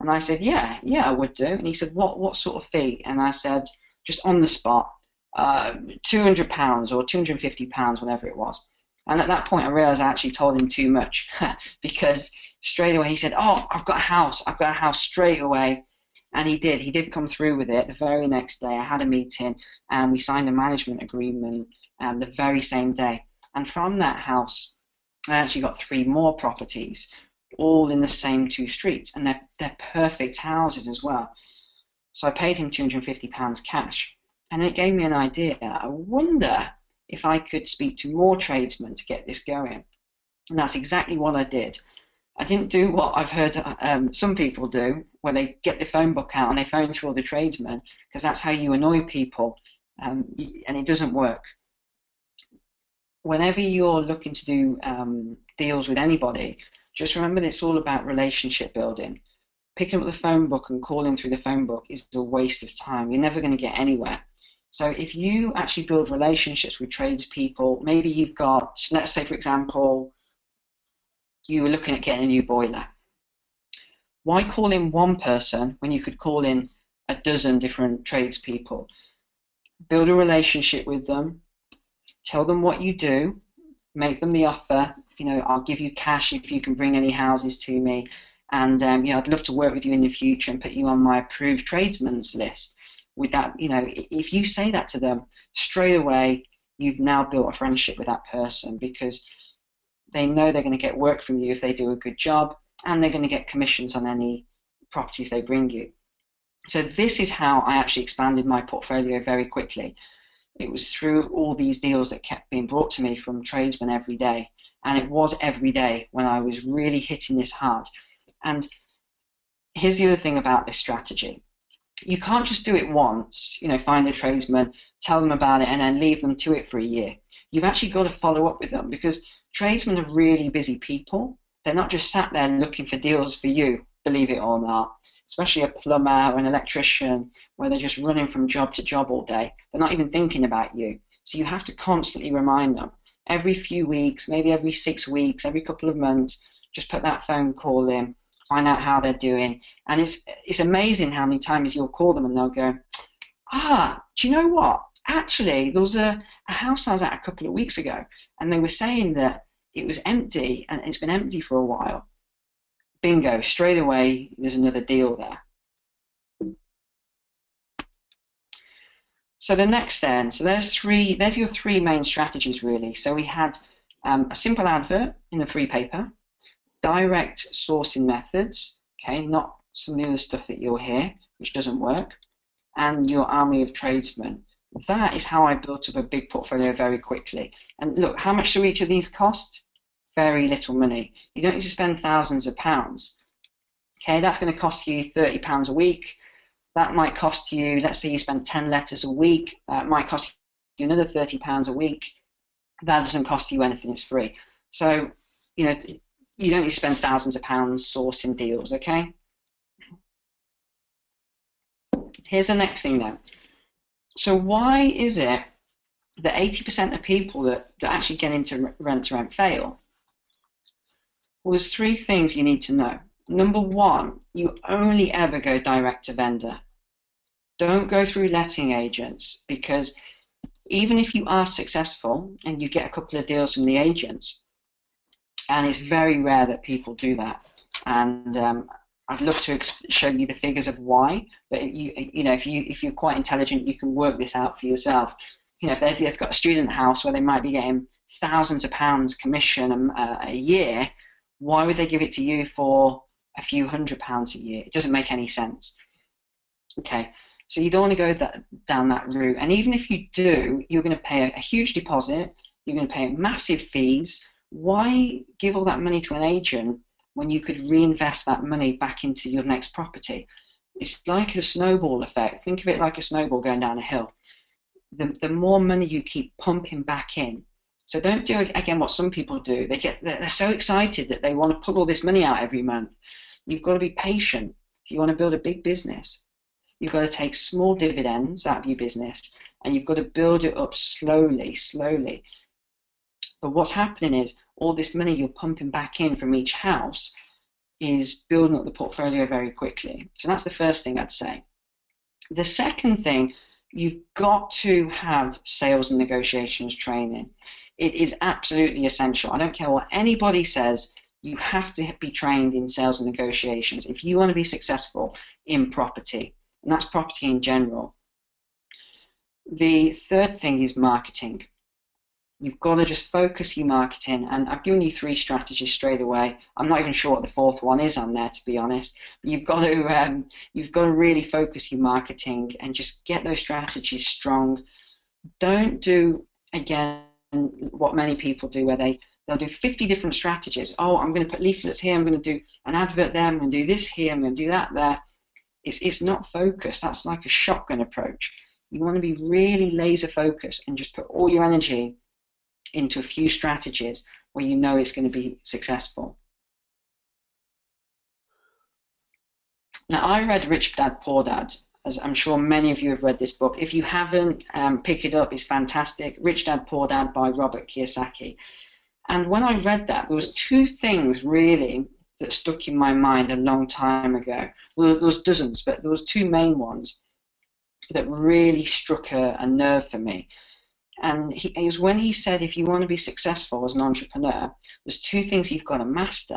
And I said, yeah, I would do. And he said, what sort of fee? And I said, just on the spot, £200 or £250, whatever it was. And at that point, I realized I actually told him too much because straight away he said, oh, I've got a house straight away. And he did come through with it the very next day. I had a meeting and we signed a management agreement the very same day. And from that house, I actually got 3 more properties, all in the same 2 streets. And they're perfect houses as well. So I paid him £250 cash. And it gave me an idea. I wonder if I could speak to more tradesmen to get this going. And that's exactly what I did. I didn't do what I've heard some people do, where they get the phone book out and they phone through all the tradesmen, because that's how you annoy people, and it doesn't work. Whenever you're looking to do deals with anybody, just remember that it's all about relationship building. Picking up the phone book and calling through the phone book is a waste of time. You're never going to get anywhere. So if you actually build relationships with tradespeople, maybe you've got, let's say for example, you were looking at getting a new boiler. Why call in one person when you could call in a dozen different tradespeople? Build a relationship with them, tell them what you do, make them the offer. I'll give you cash if you can bring any houses to me, and I'd love to work with you in the future and put you on my approved tradesmen's list. With that, if you say that to them straight away, you've now built a friendship with that person, because they know they're going to get work from you if they do a good job, and they're going to get commissions on any properties they bring you. So this is how I actually expanded my portfolio very quickly. It was through all these deals that kept being brought to me from tradesmen every day, and it was every day when I was really hitting this hard. And here's the other thing about this strategy. You can't just do it once, find a tradesman, tell them about it, and then leave them to it for a year. You've actually got to follow up with them, because tradesmen are really busy people. They're not just sat there looking for deals for you, believe it or not, especially a plumber or an electrician, where they're just running from job to job all day. They're not even thinking about you. So you have to constantly remind them. every few weeks, maybe every 6 weeks, every couple of months, just put that phone call in, find out how they're doing. And it's amazing how many times you'll call them and they'll go, do you know what? Actually, there was a house I was at a couple of weeks ago, and they were saying that it was empty, and it's been empty for a while. Bingo, straight away, there's another deal there. So the next then, so there's your three main strategies really. So we had a simple advert in the free paper, direct sourcing methods, okay, not some of the other stuff that you'll hear, which doesn't work, and your army of tradesmen. That is how I built up a big portfolio very quickly. And look, how much do each of these cost? Very little money. You don't need to spend thousands of pounds. Okay, that's going to cost you £30 a week. That might cost you, let's say you spend 10 letters a week, it might cost you another £30 a week. That doesn't cost you anything, it's free. So, you know, you don't need to spend thousands of pounds sourcing deals, okay? Here's the next thing though. So why is it that 80% of people that actually get into rent-to-rent fail? Well, there's three things you need to know. Number one, you only ever go direct to vendor. Don't go through letting agents, because even if you are successful and you get a couple of deals from the agents, and it's very rare that people do that, and I'd love to show you the figures of why, but you know, if you're quite intelligent, you can work this out for yourself. You know, if they've got a student house where they might be getting thousands of pounds commission a year, why would they give it to you for a few £100s a year? It doesn't make any sense. Okay, so you don't want to go down that route. And even if you do, you're going to pay a huge deposit. You're going to pay massive fees. Why give all that money to an agent when you could reinvest that money back into your next property? It's like a snowball effect. Think of it like a snowball going down a hill. The more money you keep pumping back in. So don't do, again, what some people do. They're so excited that they want to pull all this money out every month. You've got to be patient. If you want to build a big business, you've got to take small dividends out of your business, and you've got to build it up slowly, slowly. But what's happening is all this money you're pumping back in from each house is building up the portfolio very quickly. So that's the first thing I'd say. The second thing, you've got to have sales and negotiations training. It is absolutely essential. I don't care what anybody says, you have to be trained in sales and negotiations if you want to be successful in property, and that's property in general. The third thing is marketing. You've got to just focus your marketing, and I've given you three strategies straight away. I'm not even sure what the fourth one is on there, to be honest. But you've got to really focus your marketing and just get those strategies strong. Don't do, again, what many people do, where they'll do 50 different strategies. Oh, I'm going to put leaflets here, I'm going to do an advert there, I'm going to do this here, I'm going to do that there. It's not focused. That's like a shotgun approach. You want to be really laser focused and just put all your energy into a few strategies where you know it's going to be successful. Now, I read Rich Dad Poor Dad, as I'm sure many of you have read this book. If you haven't, pick it up. It's fantastic. Rich Dad Poor Dad by Robert Kiyosaki. And when I read that, there was two things really that stuck in my mind a long time ago. Well, there was dozens, but there was two main ones that really struck a nerve for me. And it was when he said, if you want to be successful as an entrepreneur, there's two things you've got to master,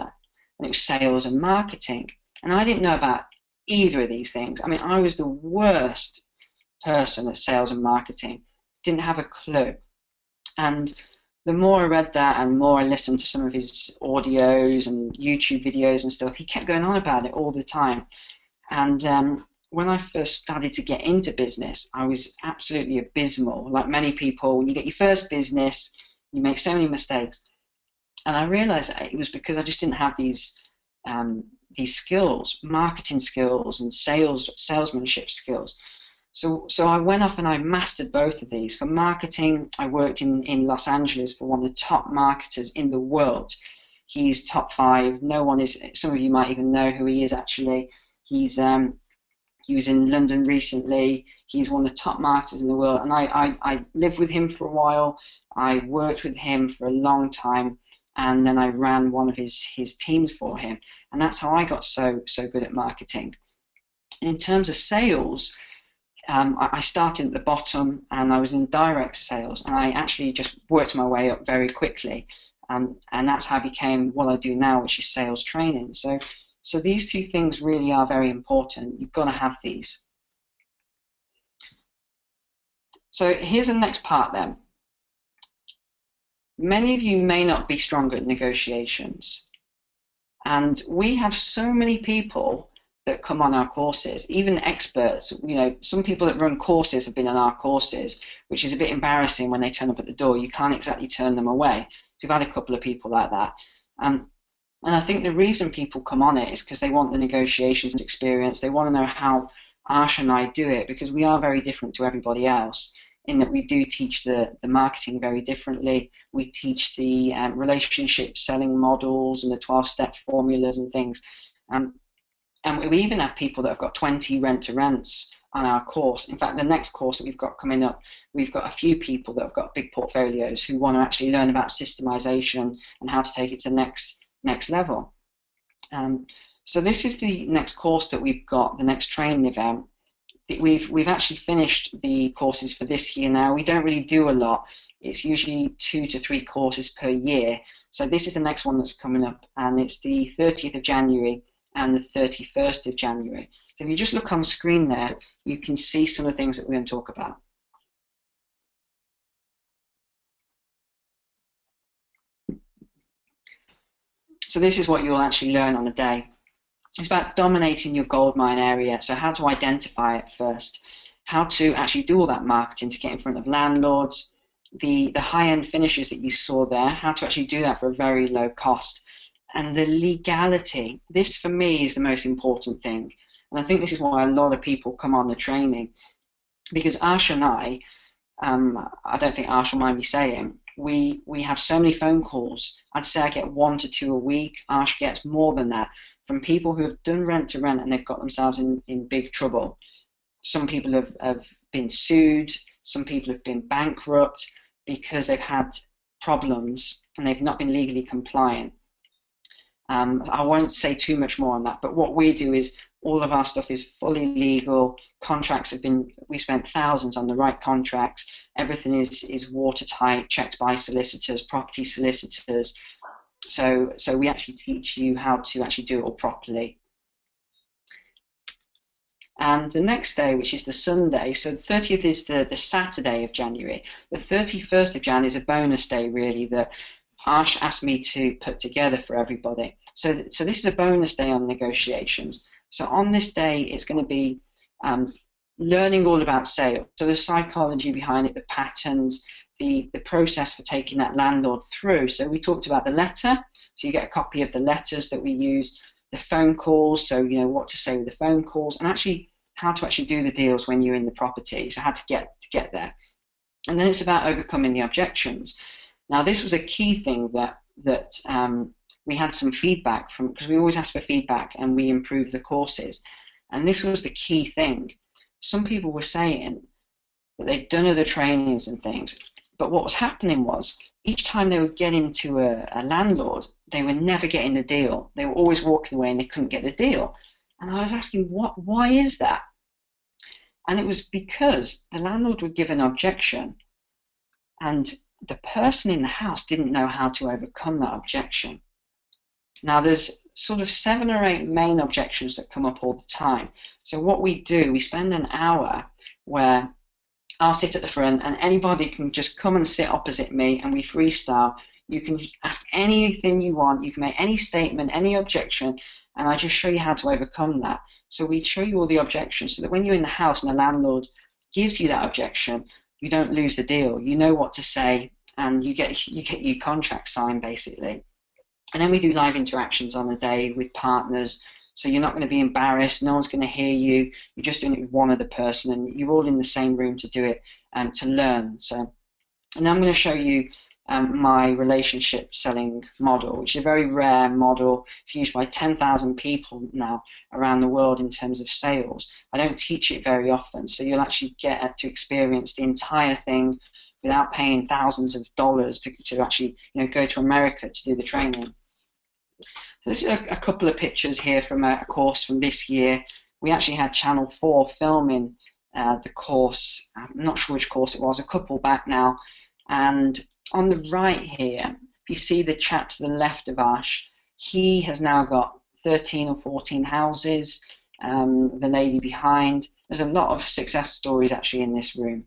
and it was sales and marketing. And I didn't know about either of these things. I mean, I was the worst person at sales and marketing. Didn't have a clue. And the more I read that and more I listened to some of his audios and YouTube videos and stuff, he kept going on about it all the time. And when I first started to get into business, I was absolutely abysmal. Like many people, when you get your first business, you make so many mistakes. And I realized that it was because I just didn't have these skills, marketing skills and salesmanship skills. So I went off and I mastered both of these. For marketing, I worked in Los Angeles for one of the top marketers in the world. He's top 5. No one is. Some of you might even know who he is. Actually, he's He was in London recently. He's one of the top marketers in the world, and I lived with him for a while. I worked with him for a long time, and then I ran one of his teams for him, and that's how I got so good at marketing. In terms of sales, I started at the bottom, and I was in direct sales, and I actually just worked my way up very quickly, and that's how I became what I do now, which is sales training. So these two things really are very important. You've got to have these. So here's the next part then. Many of you may not be strong at negotiations. And we have so many people that come on our courses, even experts. You know, some people that run courses have been on our courses, which is a bit embarrassing when they turn up at the door. You can't exactly turn them away. So we've had a couple of people like that. And I think the reason people come on it is because they want the negotiations experience. They want to know how Arsh and I do it, because we are very different to everybody else in that we do teach the marketing very differently. We teach the relationship selling models and the 12-step formulas and things. And we even have people that have got 20 rent-to-rents on our course. In fact, the next course that we've got coming up, we've got a few people that have got big portfolios who want to actually learn about systemization and how to take it to the next level. So this is the next course that we've got, the next training event. We've actually finished the courses for this year now. We don't really do a lot. It's usually 2 to 3 courses per year. So this is the next one that's coming up, and it's the 30th of January and the 31st of January. So if you just look on screen there, you can see some of the things that we're going to talk about. So this is what you'll actually learn on the day. It's about dominating your goldmine area. So how to identify it first, how to actually do all that marketing to get in front of landlords, the high-end finishes that you saw there, how to actually do that for a very low cost, and the legality. This for me is the most important thing, and I think this is why a lot of people come on the training, because Arsh and I don't think Arsh will mind me saying, we have so many phone calls. I'd say I get 1 to 2 a week. Arsh gets more than that, from people who have done rent to rent and they've got themselves in big trouble. Some people have been sued, some people have been bankrupt because they've had problems and they've not been legally compliant. I won't say too much more on that, but what we do is all of our stuff is fully legal. Contracts have been, we spent thousands on the right contracts. Everything is watertight, checked by solicitors, property solicitors. So we actually teach you how to actually do it all properly. And the next day, which is the Sunday, so the 30th is the Saturday of January. The 31st of January is a bonus day, really, that Arsh asked me to put together for everybody. So this is a bonus day on negotiations. So on this day, it's going to be learning all about sales. So the psychology behind it, the patterns, the process for taking that landlord through. So we talked about the letter. So you get a copy of the letters that we use, the phone calls, so you know what to say with the phone calls, and actually how to actually do the deals when you're in the property, so how to get there. And then it's about overcoming the objections. Now this was a key thing that we had some feedback from, because we always ask for feedback and we improve the courses, and this was the key thing. Some people were saying that they'd done other trainings and things, but what was happening was each time they would get into a landlord, they were never getting the deal. They were always walking away and they couldn't get the deal. And I was asking, why is that? And it was because the landlord would give an objection and the person in the house didn't know how to overcome that objection. Now there's sort of 7 or 8 main objections that come up all the time. So what we do, we spend an hour where I'll sit at the front and anybody can just come and sit opposite me and we freestyle. You can ask anything you want, you can make any statement, any objection, and I just show you how to overcome that. So we show you all the objections so that when you're in the house and the landlord gives you that objection, you don't lose the deal. You know what to say and you get your contract signed basically. And then we do live interactions on the day with partners. So you're not going to be embarrassed, no one's going to hear you, you're just doing it with one other person and you're all in the same room to do it and to learn. So, and I'm going to show you my relationship selling model, which is a very rare model. It's used by 10,000 people now around the world in terms of sales. I don't teach it very often, so you'll actually get to experience the entire thing without paying thousands of dollars to actually go to America to do the training. So this is a couple of pictures here from a course from this year. We actually had Channel 4 filming the course. I'm not sure which course it was, a couple back now. And on the right here, if you see the chap to the left of Arsh, he has now got 13 or 14 houses. The lady behind, there's a lot of success stories actually in this room.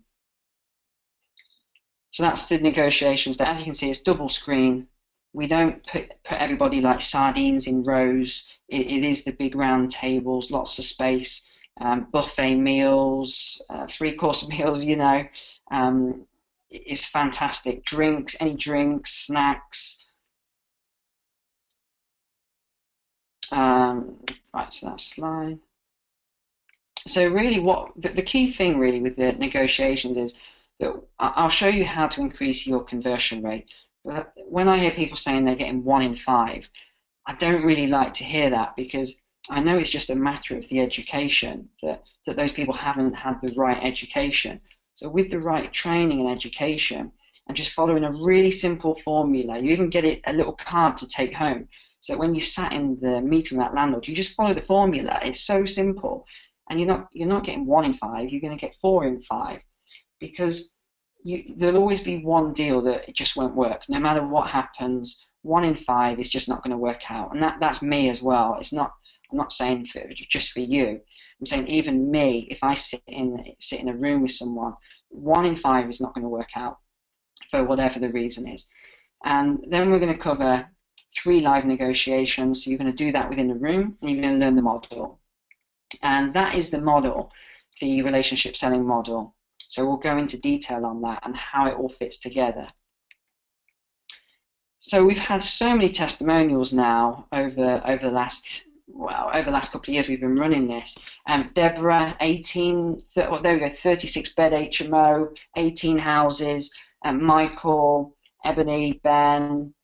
So that's the negotiations. As you can see, it's double screen. We don't put everybody like sardines in rows. It is the big round tables, lots of space, buffet meals, three-course meals, It's fantastic. Drinks, any drinks, snacks. Right, so that slide. So really the key thing really with the negotiations is that I'll show you how to increase your conversion rate. When I hear people saying they're getting 1 in 5, I don't really like to hear that, because I know it's just a matter of the education, that those people haven't had the right education. So with the right training and education, and just following a really simple formula, you even get a little card to take home. So when you sat in the meeting with that landlord, you just follow the formula. It's so simple, and you're not getting 1 in 5. You're going to get 4 in 5, because there'll always be one deal that it just won't work. No matter what happens, 1 in 5 is just not going to work out, and that's me as well. It's not. I'm not saying just for you. I'm saying even me, if I sit in a room with someone, 1 in 5 is not going to work out for whatever the reason is. And then we're going to cover 3 live negotiations. So you're going to do that within the room, and you're going to learn the model. And that is the model, the relationship selling model. So we'll go into detail on that and how it all fits together. So we've had so many testimonials now over the last couple of years we've been running this. Deborah, 36 bed HMO, 18 houses. Michael, Ebony, Ben,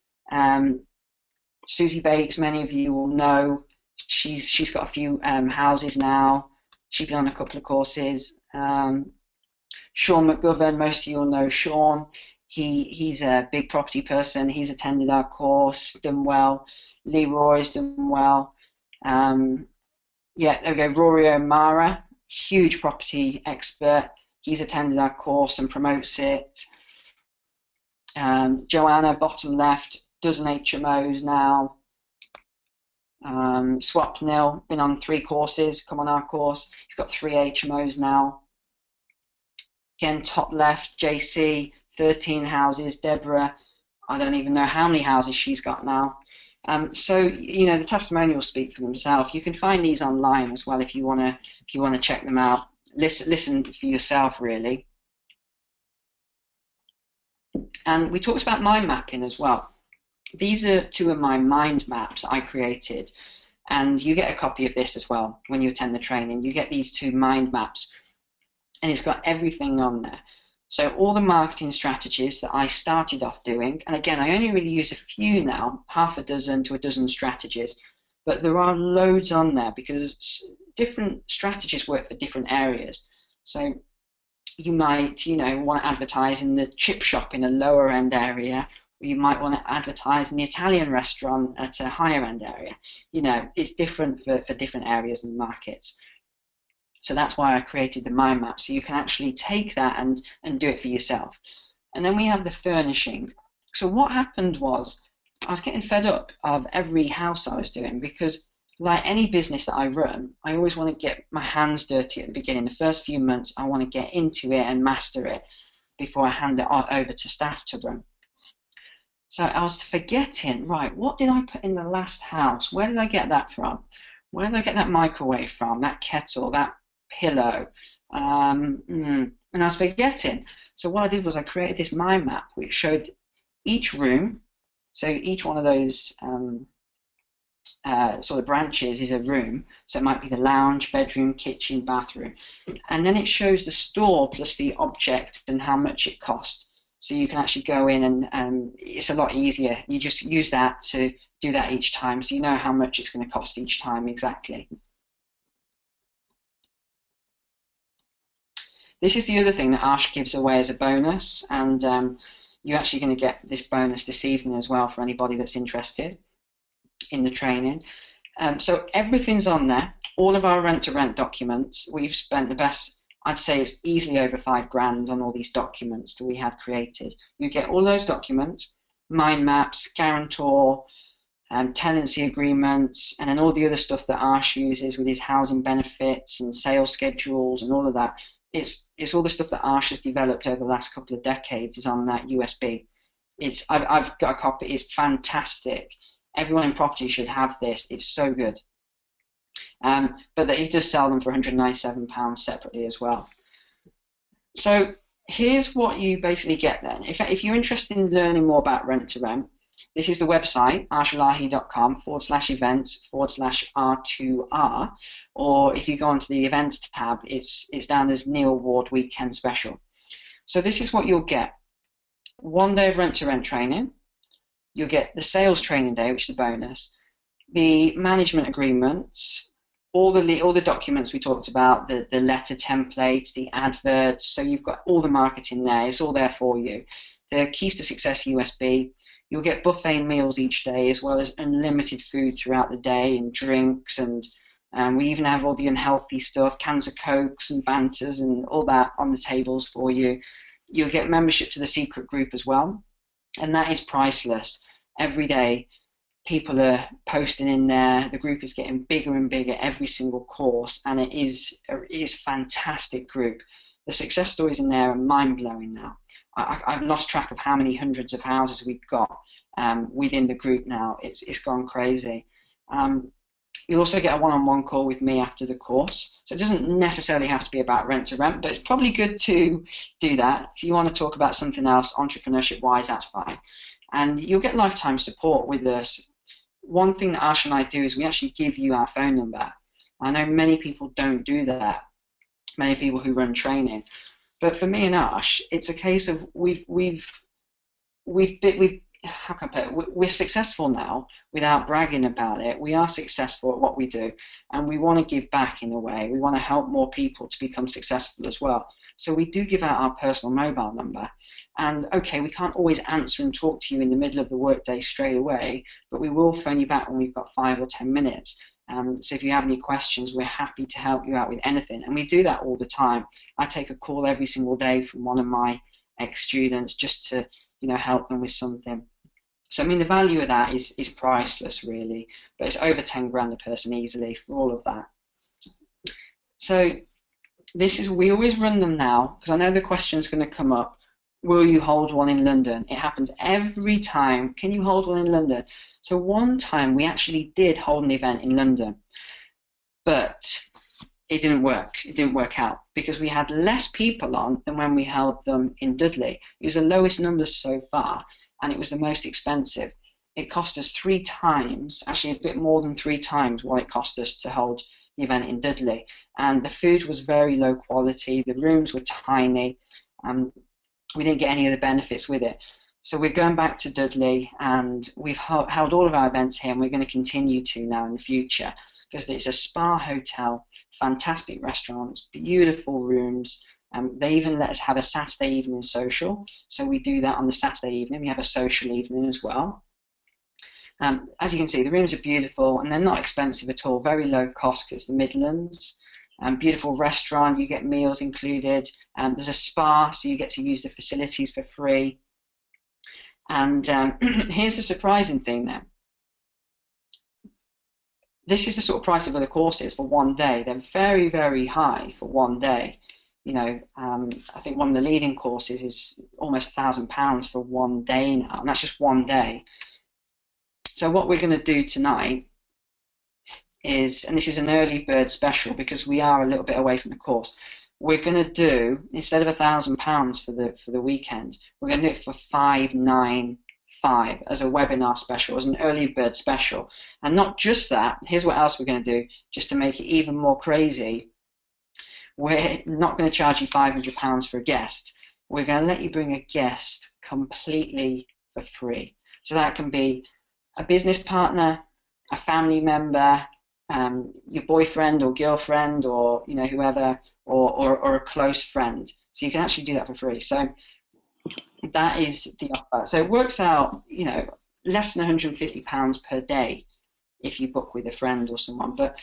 Susie Bates, many of you will know. She's got a few houses now. She's been on a couple of courses. Sean McGovern, most of you will know Sean. He's a big property person. He's attended our course, done well. Leroy's done well. There we go. Rory O'Mara, huge property expert. He's attended our course and promotes it. Joanna, bottom left, dozen HMOs now. Swapnil, been on 3 courses, come on our course. He's got 3 HMOs now. Again, top left, JC, 13 houses. Deborah, I don't even know how many houses she's got now. So the testimonials speak for themselves. You can find these online as well if you want to check them out. Listen for yourself, really. And we talked about mind mapping as well. These are 2 of my mind maps I created, and you get a copy of this as well when you attend the training. You get these 2 mind maps, and it's got everything on there. So all the marketing strategies that I started off doing, and again, I only really use a few now, half a dozen to a dozen strategies, but there are loads on there because different strategies work for different areas. So you might, want to advertise in the chip shop in a lower end area, or you might want to advertise in the Italian restaurant at a higher end area. It's different for different areas and markets. So that's why I created the mind map, so you can actually take that and do it for yourself. And then we have the furnishing. So what happened was I was getting fed up of every house I was doing, because like any business that I run, I always want to get my hands dirty at the beginning. The first few months, I want to get into it and master it before I hand it over to staff to run. So I was forgetting, right, what did I put in the last house? Where did I get that from? Where did I get that microwave from, that kettle, that pillow? And I was forgetting. So what I did was I created this mind map which showed each room. So each one of those sort of branches is a room. So it might be the lounge, bedroom, kitchen, bathroom. And then it shows the store plus the object and how much it costs. So you can actually go in and it's a lot easier. You just use that to do that each time, so you know how much it's going to cost each time exactly. This is the other thing that Arsh gives away as a bonus, and you're actually going to get this bonus this evening as well for anybody that's interested in the training. So everything's on there. All of our rent-to-rent documents, we've spent the best, I'd say it's easily over £5,000 on all these documents that we had created. You get all those documents, mind maps, guarantor, tenancy agreements, and then all the other stuff that Arsh uses with his housing benefits and sales schedules and all of that. It's all the stuff that Arsh has developed over the last couple of decades is on that USB. I've got a copy. It's fantastic. Everyone in property should have this. It's so good. But he does sell them for £197 separately as well. So here's what you basically get then. If you're interested in learning more about rent to rent, this is the website, arshellahi.com/events/R2R, or if you go onto the events tab, it's down as Neil Ward Weekend Special. So this is what you'll get. 1 day of rent to rent training. You'll get the sales training day, which is a bonus, the management agreements, all the documents we talked about, the letter templates, the adverts, so you've got all the marketing there, it's all there for you. The Keys to Success USB, you'll get buffet meals each day as well as unlimited food throughout the day and drinks, and we even have all the unhealthy stuff, cans of Cokes and Fantas and all that on the tables for you. You'll get membership to the secret group as well, and that is priceless. Every day people are posting in there. The group is getting bigger and bigger every single course, and it is a fantastic group. The success stories in there are mind-blowing now. I've lost track of how many hundreds of houses we've got within the group now. It's gone crazy. You'll also get a one-on-one call with me after the course. So it doesn't necessarily have to be about rent to rent, but it's probably good to do that. If you want to talk about something else entrepreneurship-wise, that's fine. And you'll get lifetime support with us. One thing that Arsh and I do is we actually give you our phone number. I know many people don't do that, many people who run training. But for me and Arsh, it's a case of how can I put it? We're successful now without bragging about it. We are successful at what we do, and we want to give back in a way. We want to help more people to become successful as well. So we do give out our personal mobile number. And okay, we can't always answer and talk to you in the middle of the workday straight away, but we will phone you back when we've got 5 or 10 minutes. So if you have any questions, we're happy to help you out with anything, and we do that all the time. I take a call every single day from one of my ex-students just to help them with something. So I mean, the value of that is priceless, really, but it's over 10 grand a person easily for all of that. So we always run them now, because I know the question's going to come up. Will you hold one in London? It happens every time. Can you hold one in London? So one time we actually did hold an event in London, but it didn't work. It didn't work out because we had less people on than when we held them in Dudley. It was the lowest numbers so far, and it was the most expensive. It cost us 3 times, actually a bit more than 3 times what it cost us to hold the event in Dudley. And the food was very low quality. The rooms were tiny. We didn't get any of the benefits with it. So we're going back to Dudley, and we've held all of our events here, and we're going to continue to now in the future, because it's a spa hotel, fantastic restaurants, beautiful rooms. They even let us have a Saturday evening social, so we do that on the Saturday evening. We have a social evening as well. As you can see, the rooms are beautiful, and they're not expensive at all, very low cost because it's the Midlands. Beautiful restaurant, you get meals included. There's a spa, so you get to use the facilities for free. And here's the surprising thing then. This is the sort of price of other courses for one day. They're very, very high for one day. I think one of the leading courses is almost £1,000 for one day now, and that's just one day. So what we're going to do tonight is, and this is an early bird special because we are a little bit away from the course, we're going to do, instead of £1,000 for the weekend, we're going to do it for 595 as a webinar special, as an early bird special. And not just that, here's what else we're going to do, just to make it even more crazy. We're not going to charge you £500 for a guest. We're going to let you bring a guest completely for free. So that can be a business partner, a family member, your boyfriend or girlfriend, or whoever, or a close friend. So you can actually do that for free. So that is the offer. So it works out, less than £150 per day if you book with a friend or someone. But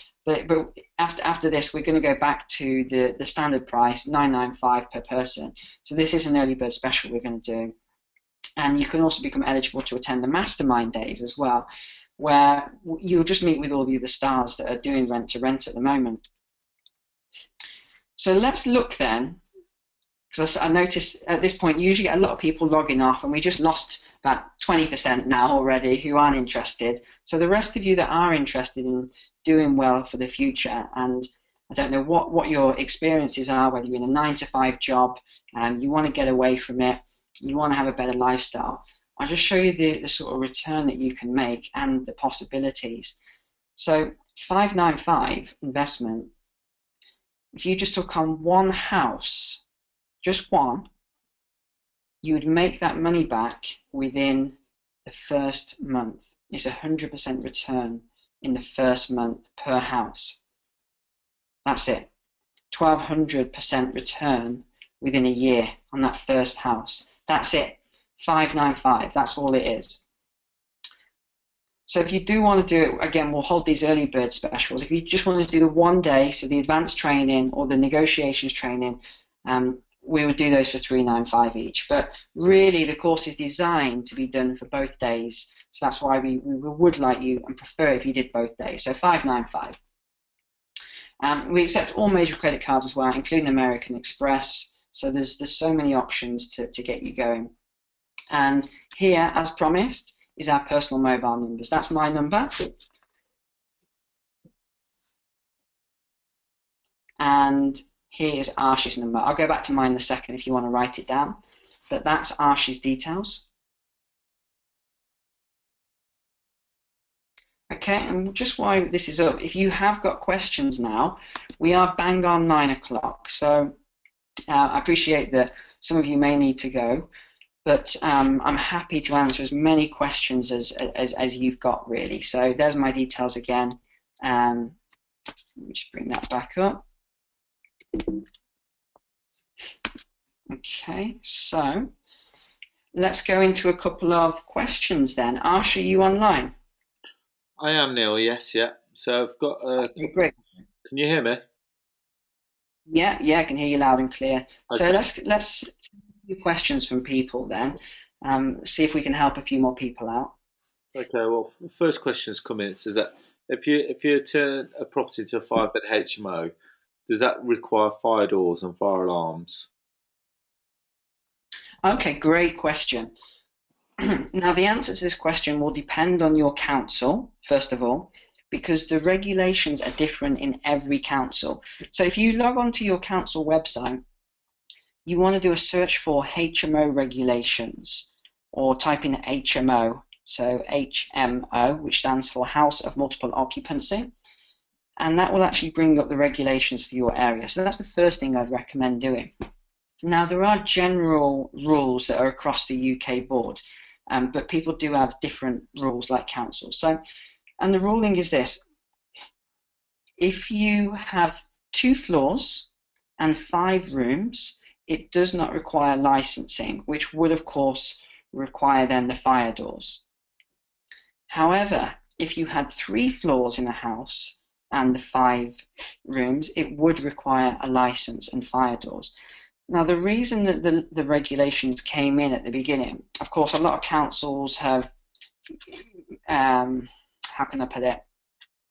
after this, we're going to go back to the standard price, £995 per person. So this is an early bird special we're going to do. And you can also become eligible to attend the mastermind days as well, where you'll just meet with all the other stars that are doing rent to rent at the moment. So let's look then, because I noticed at this point, usually get a lot of people logging off, and we just lost about 20% now already who aren't interested. So the rest of you that are interested in doing well for the future, and I don't know what your experiences are, whether you're in a 9-to-5 job, you want to get away from it, you want to have a better lifestyle. I'll just show you the sort of return that you can make and the possibilities. So 595 investment, if you just took on one house, just one, you would make that money back within the first month. It's 100% return in the first month per house. That's it. 1200% return within a year on that first house. That's it. 595. That's all it is. So if you do want to do it, again, we'll hold these early bird specials. If you just want to do the 1 day, so the advanced training or the negotiations training, we would do those for £395 each. But really, the course is designed to be done for both days. So that's why we would like you and prefer if you did both days. So £595. We accept all major credit cards as well, including American Express. So there's so many options to get you going. And here, as promised, is our personal mobile numbers. That's my number. And here is Arsh's number. I'll go back to mine in a second if you want to write it down. But that's Arsh's details. Okay, and just while this is up, if you have got questions now, we are bang on 9 o'clock. So I appreciate that some of you may need to go, but I'm happy to answer as many questions as you've got, really. So there's my details again. Let me just bring that back up. Okay, so let's go into a couple of questions then. Arsh, are you online? I am, Neil. Yes, yeah. So I've got. Okay, great. Can you hear me? Yeah, I can hear you loud and clear. Okay. So let's take a few questions from people then. See if we can help a few more people out. Okay. Well, the first question has come in. It says that if you turn a property to a 5-bed HMO, does that require fire doors and fire alarms? Okay, great question. Now, the answer to this question will depend on your council, first of all, because the regulations are different in every council. So if you log on to your council website, you want to do a search for HMO regulations, or type in HMO, so HMO, which stands for House of Multiple Occupancy, and that will actually bring up the regulations for your area. So that's the first thing I'd recommend doing. Now, there are general rules that are across the UK board, but people do have different rules like councils. So, and the ruling is this: if you have 2 floors and 5 rooms, it does not require licensing, which would of course require then the fire doors. However, if you had 3 floors in a house and the 5 rooms, it would require a license and fire doors. Now, the reason that the regulations came in at the beginning, of course, a lot of councils have, how can I put it?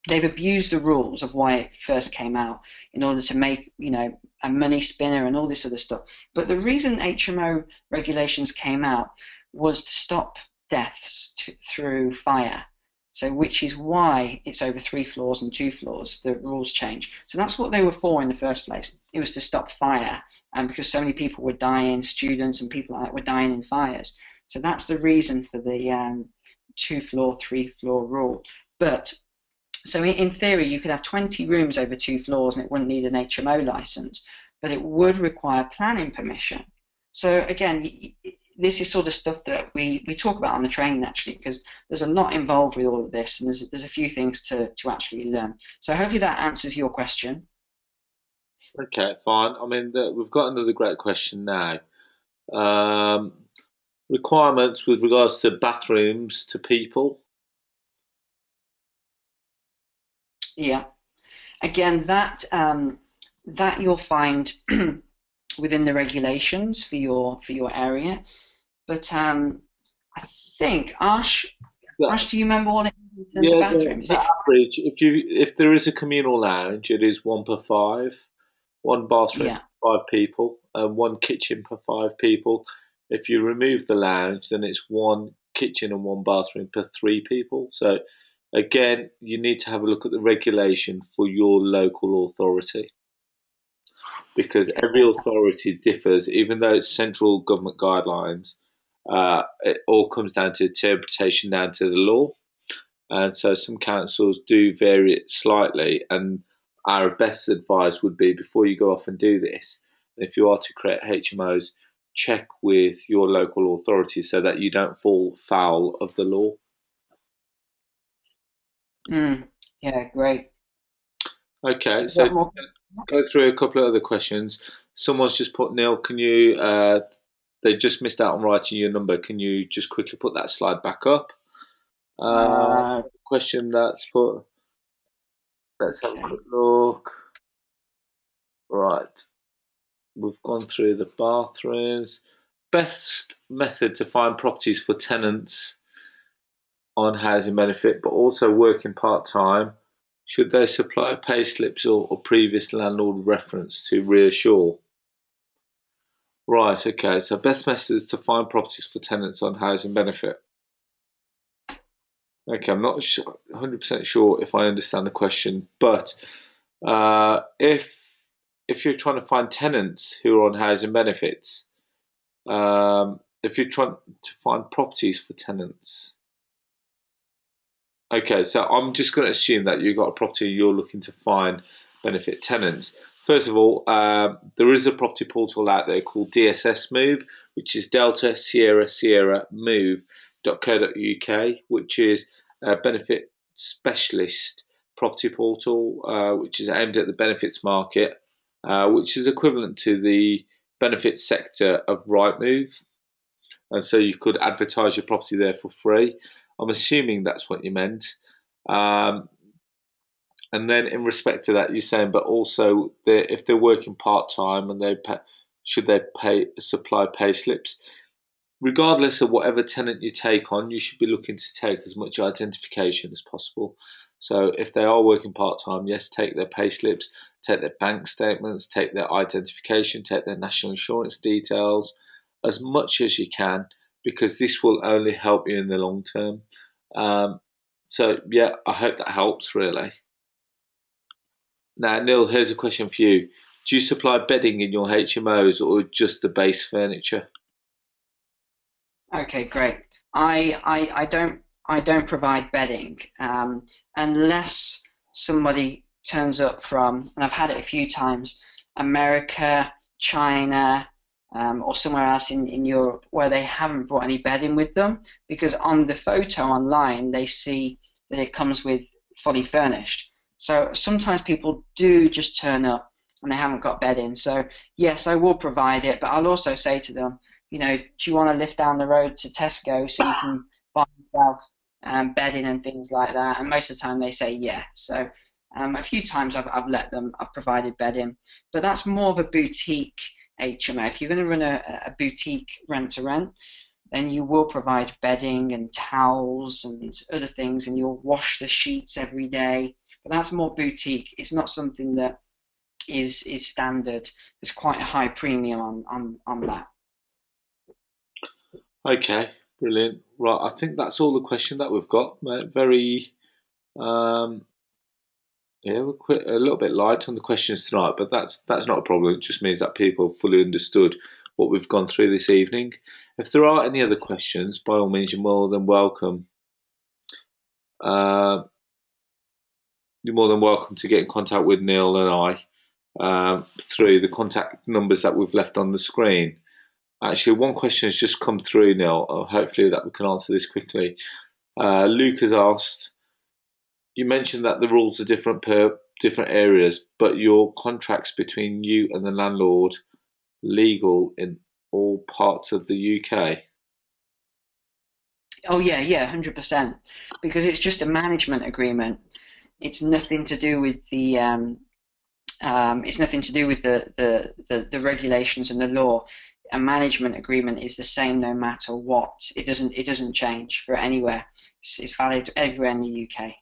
They've abused the rules of why it first came out in order to make, a money spinner and all this other stuff. But the reason HMO regulations came out was to stop deaths through fire. So, which is why it's over 3 floors and 2 floors, the rules change. So that's what they were for in the first place. It was to stop fire, because so many people were dying, students and people like that were dying in fires. So that's the reason for the 2-floor, 3-floor rule. But, so in theory, you could have 20 rooms over 2 floors and it wouldn't need an HMO license, but it would require planning permission. So again, this is sort of stuff that we talk about on the training, actually, because there's a lot involved with all of this, and there's a few things to actually learn. So hopefully that answers your question. Okay, fine. I mean, we've got another great question now. Um, Requirements with regards to bathrooms to people. Yeah. Again, that you'll find within the regulations for your area. But I think Arsh, do you remember what it is in terms of Yeah, bathrooms? the average. If there is a communal lounge, it is one per five, one bathroom Yeah. per 5 people, and one kitchen per 5 people. If you remove the lounge, then it's one kitchen and one bathroom per 3 people. So again, you need to have a look at the regulation for your local authority because Okay, every fantastic. authority differs, even though it's central government guidelines. It all comes down to interpretation down to the law. And so some councils do vary it slightly. And our best advice would be before you go off and do this, if you are to create HMOs, check with your local authority so that you don't fall foul of the law. Yeah, great. Okay, Is so that more? go through a couple of other questions. Someone's just put, Neil, can you, they just missed out on writing your number. Can you just quickly put that slide back up? Uh, Question that's put, let's have a okay. quick look. Right, we've gone through the bathrooms. Best method to find properties for tenants on housing benefit, but also working part time. Should they supply pay slips or previous landlord reference to reassure? Right, okay, so best methods to find properties for tenants on housing benefit. Okay, I'm not 100% sure if I understand the question, but if you're trying to find tenants who are on housing benefits, if you're trying to find properties for tenants, okay, so I'm just going to assume that you've got a property you're looking to find benefit tenants. First of all, there is a property portal out there called DSS Move, which is Delta Sierra Sierra Move.co.uk, which is a benefit specialist property portal, which is aimed at the benefits market, which is equivalent to the benefits sector of Rightmove. And so you could advertise your property there for free. I'm assuming that's what you meant. Um, and then in respect to that, you're saying, but also if they're working part time and should they supply pay slips? Regardless of whatever tenant you take on, you should be looking to take as much identification as possible. So if they are working part time, yes, take their pay slips, take their bank statements, take their identification, take their national insurance details, as much as you can, because this will only help you in the long term. So yeah, I hope that helps really. Now, Neil, here's a question for you. Do you supply bedding in your HMOs or just the base furniture? Okay, great. I don't provide bedding unless somebody turns up from, and I've had it a few times, America, China, or somewhere else in Europe where they haven't brought any bedding with them because on the photo online they see that it comes with fully furnished. So sometimes people do just turn up and they haven't got bedding. So yes, I will provide it, but I'll also say to them, do you want to lift down the road to Tesco so you can buy yourself bedding and things like that? And most of the time they say yeah. So a few times I've provided bedding, but that's more of a boutique HMO. If you're going to run a boutique rent to rent, then you will provide bedding and towels and other things, and you'll wash the sheets every day. But that's more boutique. It's not something that is standard. There's quite a high premium on that. Okay, brilliant. Right, I think that's all the question that we've got, mate. Very, um, yeah, we're a little bit light on the questions tonight, but that's not a problem. It just means that people fully understood what we've gone through this evening. If there are any other questions, by all means, you're more than welcome. Uh, you're more than welcome to get in contact with Neil and I through the contact numbers that we've left on the screen. Actually, one question has just come through, Neil. Hopefully that we can answer this quickly. Luke has asked, you mentioned that the rules are different per different areas, but your contracts between you and the landlord legal in all parts of the UK? Oh yeah, 100%. Because it's just a management agreement. It's nothing to do with the regulations and the law. A management agreement is the same no matter what. It doesn't change for anywhere. It's valid everywhere in the UK.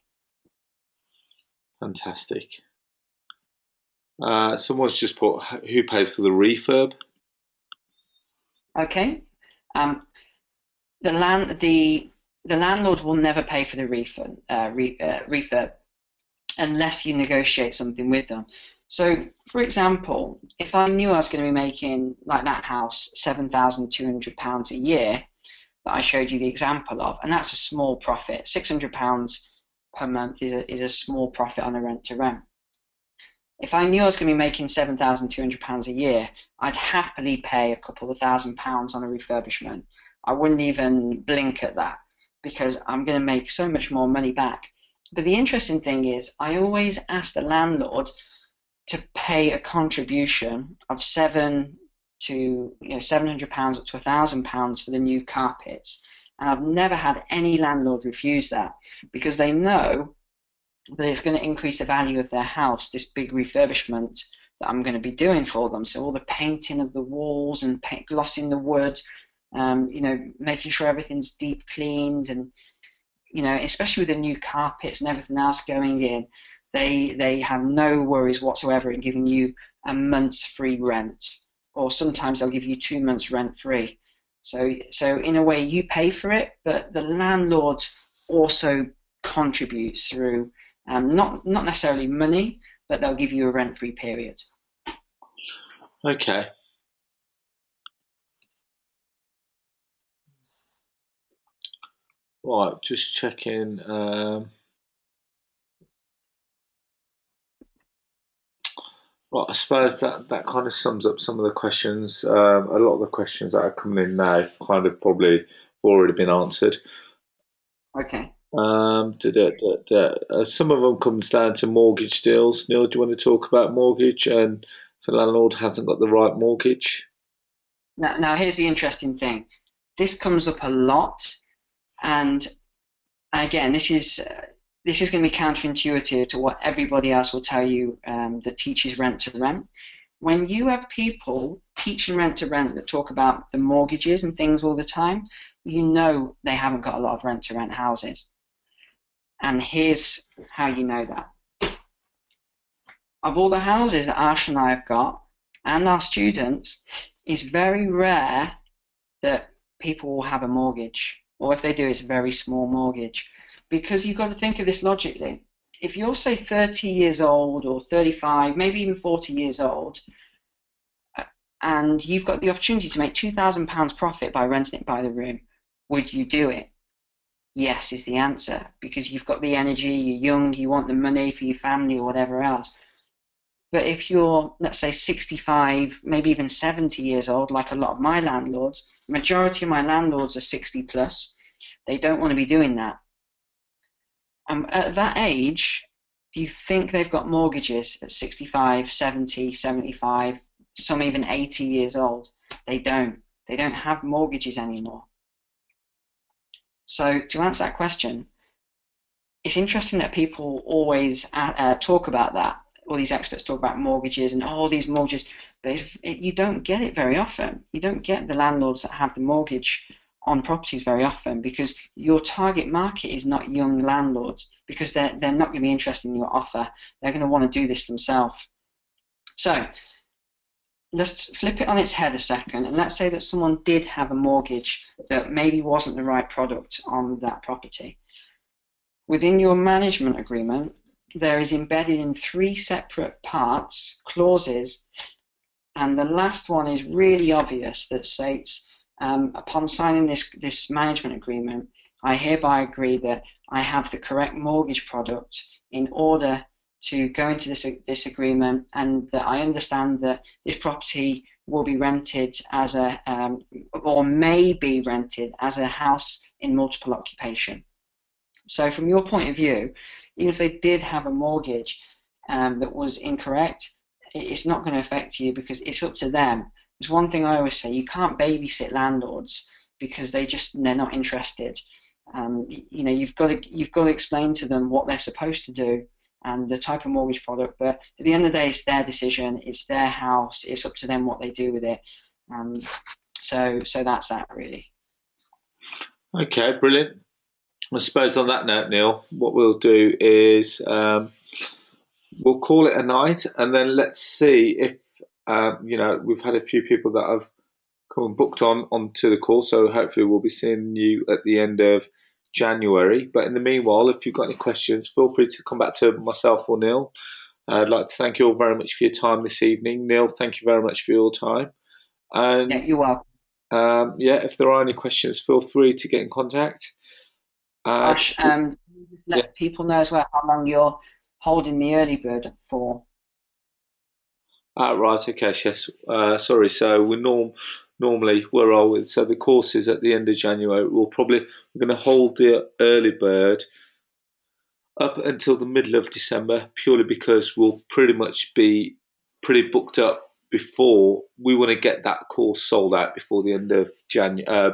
Fantastic. Someone's just put, who pays for the refurb? Okay. The landlord will never pay for the refurb unless you negotiate something with them. So, for example, if I knew I was going to be making, like that house, £7,200 a year that I showed you the example of, and that's a small profit. £600 per month is a small profit on a rent to rent. If I knew I was going to be making £7,200 a year, I'd happily pay a couple of £1,000s on a refurbishment. I wouldn't even blink at that because I'm going to make so much more money back. But the interesting thing is, I always ask the landlord to pay a contribution of £700 up to £1,000 for the new carpets, and I've never had any landlord refuse that because they know that it's going to increase the value of their house, this big refurbishment that I'm going to be doing for them. So all the painting of the walls and glossing the wood, making sure everything's deep cleaned, and especially with the new carpets and everything else going in, they have no worries whatsoever in giving you a month's free rent, or sometimes they'll give you 2 months rent free. So in a way you pay for it, but the landlord also contributes through not necessarily money, but they'll give you a rent-free period. Okay. Right, just checking. Right, I suppose that kind of sums up some of the questions. A lot of the questions that are coming in now kind of probably already been answered. Okay. Some of them comes down to mortgage deals. Neil, do you want to talk about mortgage and if the landlord hasn't got the right mortgage? Now here's the interesting thing. This comes up a lot, and again, this is going to be counterintuitive to what everybody else will tell you that teaches rent to rent. When you have people teaching rent to rent that talk about the mortgages and things all the time, you know they haven't got a lot of rent to rent houses. And here's how you know that. Of all the houses that Arsh and I have got, and our students, it's very rare that people will have a mortgage. Or if they do, it's a very small mortgage. Because you've got to think of this logically. If you're, say, 30 years old or 35, maybe even 40 years old, and you've got the opportunity to make £2,000 profit by renting it by the room, would you do it? Yes is the answer, because you've got the energy, you're young, you want the money for your family or whatever else. But if you're, let's say, 65, maybe even 70 years old, like a lot of my landlords, the majority of my landlords are 60 plus, they don't want to be doing that. At that age, do you think they've got mortgages at 65, 70, 75, some even 80 years old? They don't. They don't have mortgages anymore. So to answer that question, it's interesting that people always talk about that. All these experts talk about mortgages and all these mortgages, but you don't get it very often. You don't get the landlords that have the mortgage on properties very often, because your target market is not young landlords, because they're not going to be interested in your offer. They're going to want to do this themselves. So let's flip it on its head a second, and let's say that someone did have a mortgage that maybe wasn't the right product on that property. Within your management agreement, there is embedded in 3 separate parts clauses, and the last one is really obvious, that states, upon signing this management agreement, I hereby agree that I have the correct mortgage product in order to go into this agreement, and that I understand that this property will be rented as a or may be rented as a house in multiple occupation. So from your point of view, even if they did have a mortgage that was incorrect, it's not going to affect you because it's up to them. There's one thing I always say: you can't babysit landlords because they're not interested. You've got to explain to them what they're supposed to do and the type of mortgage product. But at the end of the day, it's their decision. It's their house. It's up to them what they do with it. So that's that really. Okay, brilliant. I suppose on that note, Neil, what we'll do is we'll call it a night, and then let's see if we've had a few people that have come and booked onto the call, so hopefully we'll be seeing you at the end of January. But in the meanwhile, if you've got any questions, feel free to come back to myself or Neil. I'd like to thank you all very much for your time this evening. Neil, thank you very much for your time. And yeah, you're welcome. If there are any questions, feel free to get in contact. Arsh, let people know as well how long you're holding the early bird for. Right, okay, yes. Sorry, so normally we're always, so the course is at the end of January. We're going to hold the early bird up until the middle of December, purely because we'll pretty much be pretty booked up before we want to get that course sold out before the end of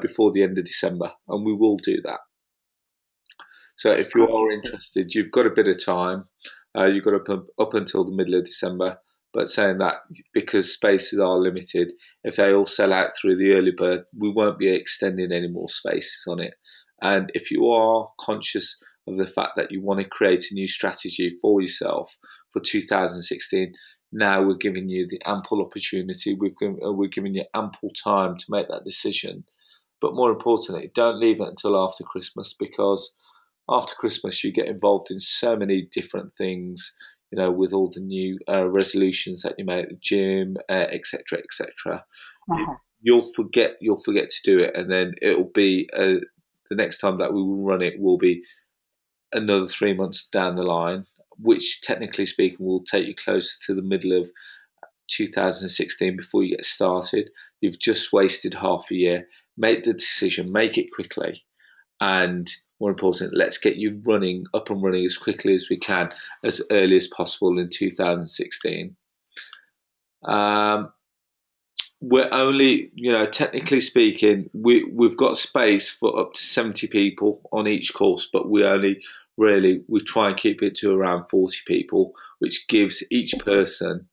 before the end of December, and we will do that. So if you are interested, you've got a bit of time. You've got up until the middle of December. But saying that, because spaces are limited, if they all sell out through the early bird, we won't be extending any more spaces on it. And if you are conscious of the fact that you want to create a new strategy for yourself for 2016, now we're giving you the ample opportunity. We're giving you ample time to make that decision. But more importantly, don't leave it until after Christmas, because after Christmas you get involved in so many different things, with all the new resolutions that you make, the gym, etc., etc. You'll forget to do it, and then it'll be the next time that we will run it will be another 3 months down the line, which technically speaking will take you closer to the middle of 2016 before you get started. You've just wasted half a year. Make the decision, make it quickly, and more important, let's get you up and running as quickly as we can, as early as possible in 2016. We're only, technically speaking, we've got space for up to 70 people on each course, but we try and keep it to around 40 people, which gives each person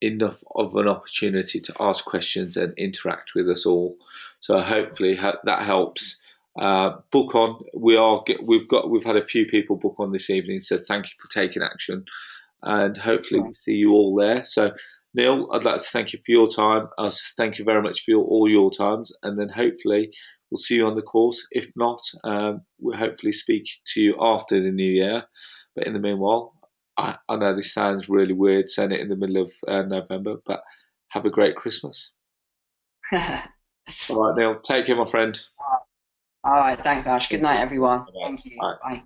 enough of an opportunity to ask questions and interact with us all. So hopefully that helps. Book on. We've had a few people book on this evening, so thank you for taking action, and hopefully we'll see you all there. So Neil, I'd like to thank you for your time. Thank you very much for all your times, and then hopefully we'll see you on the course. If not, we'll hopefully speak to you after the new year. But in the meanwhile, I know this sounds really weird saying it in the middle of November, but have a great Christmas. All right, Neil, take care, my friend. All right, thanks, Ash. Good night, everyone. Thank you. Bye.